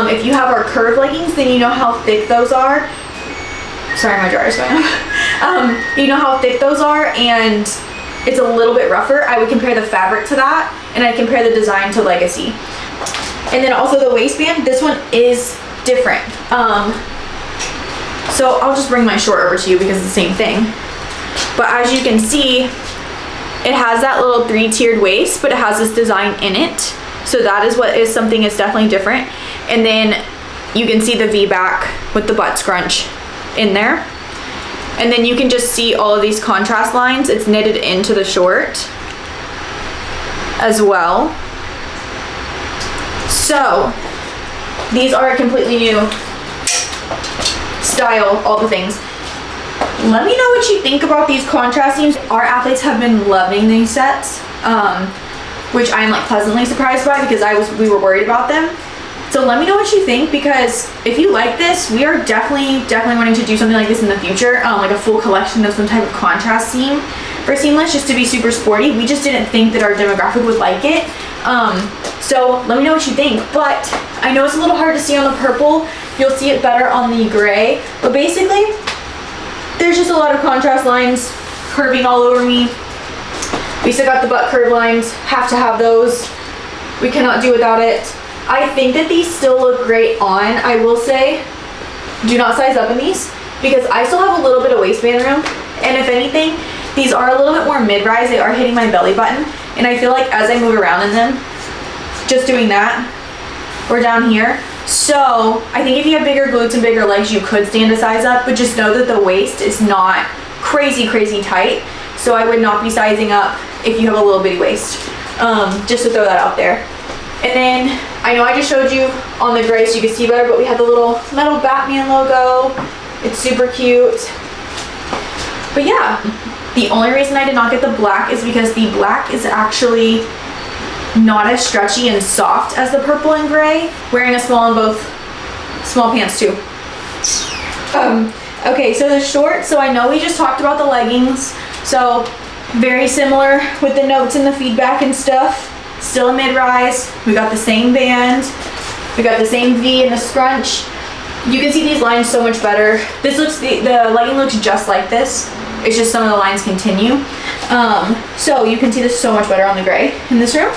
If you have our curved leggings, then you know how thick those are. Sorry, my jar is going off. You know how thick those are, and it's a little bit rougher. I would compare the fabric to that, and I'd compare the design to legacy. And then also the waistband, this one is different. So I'll just bring my short over to you because it's the same thing. But as you can see, it has that little 3-tiered waist, but it has this design in it. So that is what is something that's definitely different. And then you can see the V-back with the butt scrunch in there. And then you can just see all of these contrast lines. It's knitted into the short as well. So these are a completely new style, all the things. Let me know what you think about these contrast seams. Our athletes have been loving these sets, which I'm like pleasantly surprised by because we were worried about them. So let me know what you think, because if you like this, we are definitely wanting to do something like this in the future, like a full collection of some type of contrast seam for seamless, just to be super sporty. We just didn't think that our demographic would like it. So let me know what you think. But I know it's a little hard to see on the purple. You'll see it better on the gray. But basically, there's just a lot of contrast lines curving all over me. We still got the butt curve lines, have to have those. We cannot do without it. I think that these still look great on. I will say, do not size up in these because I still have a little bit of waistband room. And if anything, these are a little bit more mid-rise. They are hitting my belly button. And I feel like as I move around in them, just doing that, or down here. So I think if you have bigger glutes and bigger legs, you could stand a size up, but just know that the waist is not crazy tight. So I would not be sizing up if you have a little bitty waist, just to throw that out there. And then I know I just showed you on the gray so you can see better, but we have the little metal Batman logo. It's super cute. But yeah, the only reason I did not get the black is because the black is actually not as stretchy and soft as the purple and gray. Wearing a small in both, small pants too. Okay, so the shorts, so I know we just talked about the leggings, so very similar with the notes and the feedback and stuff. Still a mid-rise. We got the same band. We got the same V and the scrunch. You can see these lines so much better. This looks, the legging looks just like this. It's just some of the lines continue. So you can see this so much better on the gray in this room.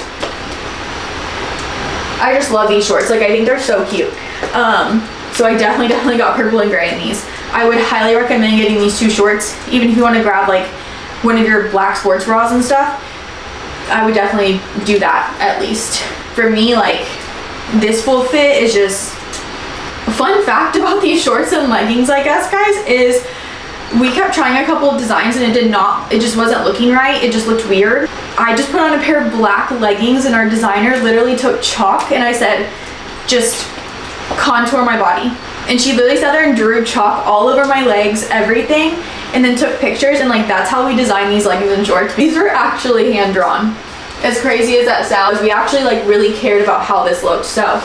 I just love these shorts. Like, I think they're so cute. So I definitely got purple and gray in these. I would highly recommend getting these two shorts, even if you want to grab like one of your black sports bras and stuff. I would definitely do that at least. For me, like, this full fit is just a fun fact about these shorts and leggings, I guess, guys, is we kept trying a couple of designs and it just wasn't looking right. It just looked weird. I just put on a pair of black leggings and our designer literally took chalk and I said, just contour my body. And she literally sat there and drew chalk all over my legs, everything, and then took pictures, and like that's how we designed these leggings and shorts. These were actually hand drawn. As crazy as that sounds, we actually like really cared about how this looked. So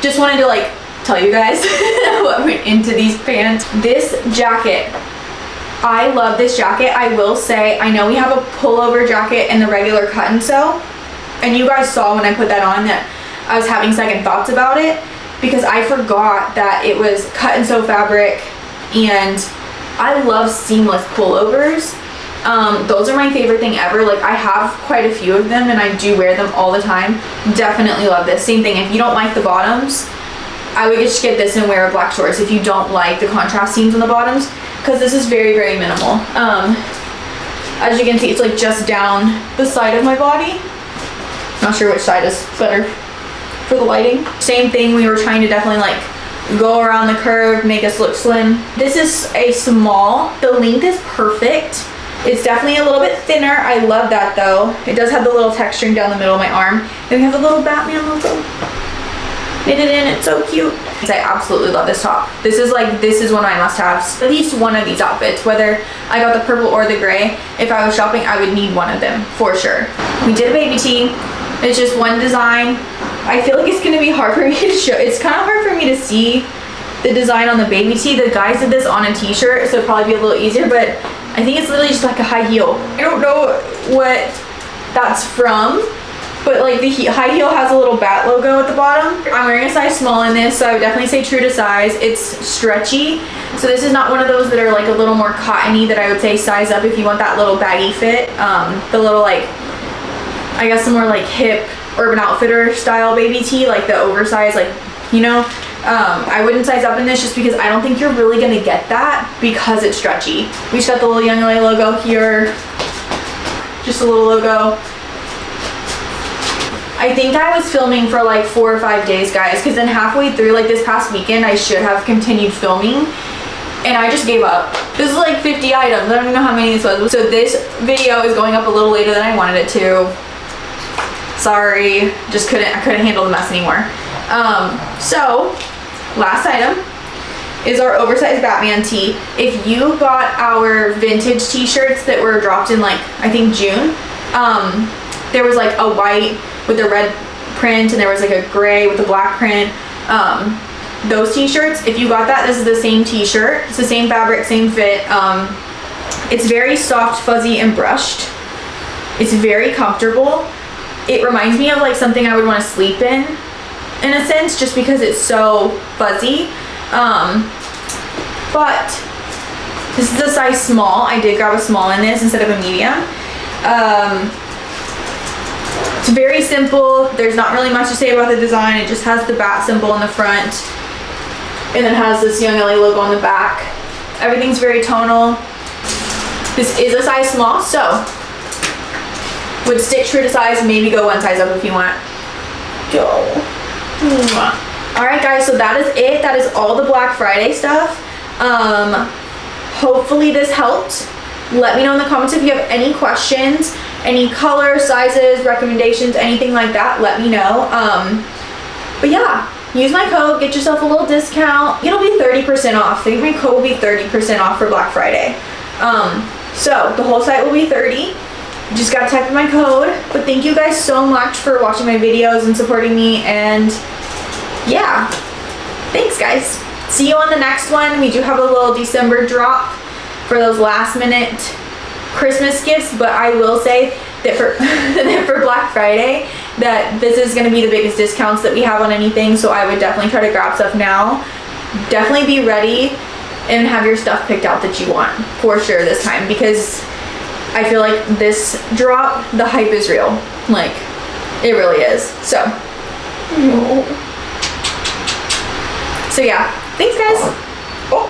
just wanted to like tell you guys what went into these pants. This jacket, I love this jacket. I will say, I know we have a pullover jacket and the regular cut and sew, and you guys saw when I put that on that I was having second thoughts about it because I forgot that it was cut and sew fabric, and I love seamless pullovers. Those are my favorite thing ever. Like, I have quite a few of them and I do wear them all the time. Definitely love this. Same thing, if you don't like the bottoms, I would just get this and wear black shorts if you don't like the contrast seams on the bottoms, because this is very, very minimal. As you can see, it's like just down the side of my body. Not sure which side is better for the lighting. Same thing, we were trying to definitely like go around the curve, make us look slim. This is a small. The length is perfect. It's definitely a little bit thinner. I love that though. It does have the little texturing down the middle of my arm. And we have the little Batman logo knitted in. It's so cute. I absolutely love this top. This is one of my must-haves. At least one of these outfits, whether I got the purple or the gray. If I was shopping, I would need one of them for sure. We did a baby tee. It's just one design. I feel like it's gonna be hard for me to show. It's kind of hard for me to see the design on the baby tee. The guys did this on a t-shirt, so it'd probably be a little easier, but I think it's literally just like a high heel. I don't know what that's from, but like the high heel has a little bat logo at the bottom. I'm wearing a size small in this, so I would definitely say true to size. It's stretchy, so this is not one of those that are like a little more cottony that I would say size up if you want that little baggy fit. The little like, I guess the more like hip Urban Outfitter style baby tee, like the oversized, like, you know. I wouldn't size up in this just because I don't think you're really gonna get that because it's stretchy. We just got the little YoungLA logo here, just a little logo. I think I was filming for like 4 or 5 days, guys, because then halfway through, like this past weekend, I should have continued filming and I just gave up. This is like 50 items. I don't even know how many this was. So this video is going up a little later than I wanted it to. Sorry, just I couldn't handle the mess anymore. So last item is our oversized Batman tee. If you got our vintage t-shirts that were dropped in like, I think June, there was like a white with a red print and there was like a gray with a black print. Those t-shirts, if you got that, this is the same t-shirt. It's the same fabric, same fit. It's very soft, fuzzy, and brushed. It's very comfortable. It reminds me of like something I would want to sleep in a sense, just because it's so fuzzy. But this is a size small. I did grab a small in this instead of a medium. It's very simple. There's not really much to say about the design. It just has the bat symbol on the front and then has this YoungLA logo on the back. Everything's very tonal. This is a size small, so would stick true to size, maybe go one size up if you want. Go. Alright guys, so that is it. That is all the Black Friday stuff. Hopefully this helped. Let me know in the comments if you have any questions, any color, sizes, recommendations, anything like that, let me know. But yeah, use my code, get yourself a little discount. It'll be 30% off. I think my code will be 30% off for Black Friday. So the whole site will be 30. just got to type in my code. But thank you guys so much for watching my videos and supporting me, and yeah, thanks guys. See you on the next one. We do have a little December drop for those last minute Christmas gifts, but I will say that for Black Friday, that this is going to be the biggest discounts that we have on anything, so I would definitely try to grab stuff now. Definitely be ready and have your stuff picked out that you want for sure this time, because I feel like this drop, the hype is real. Like, it really is. So yeah, thanks guys.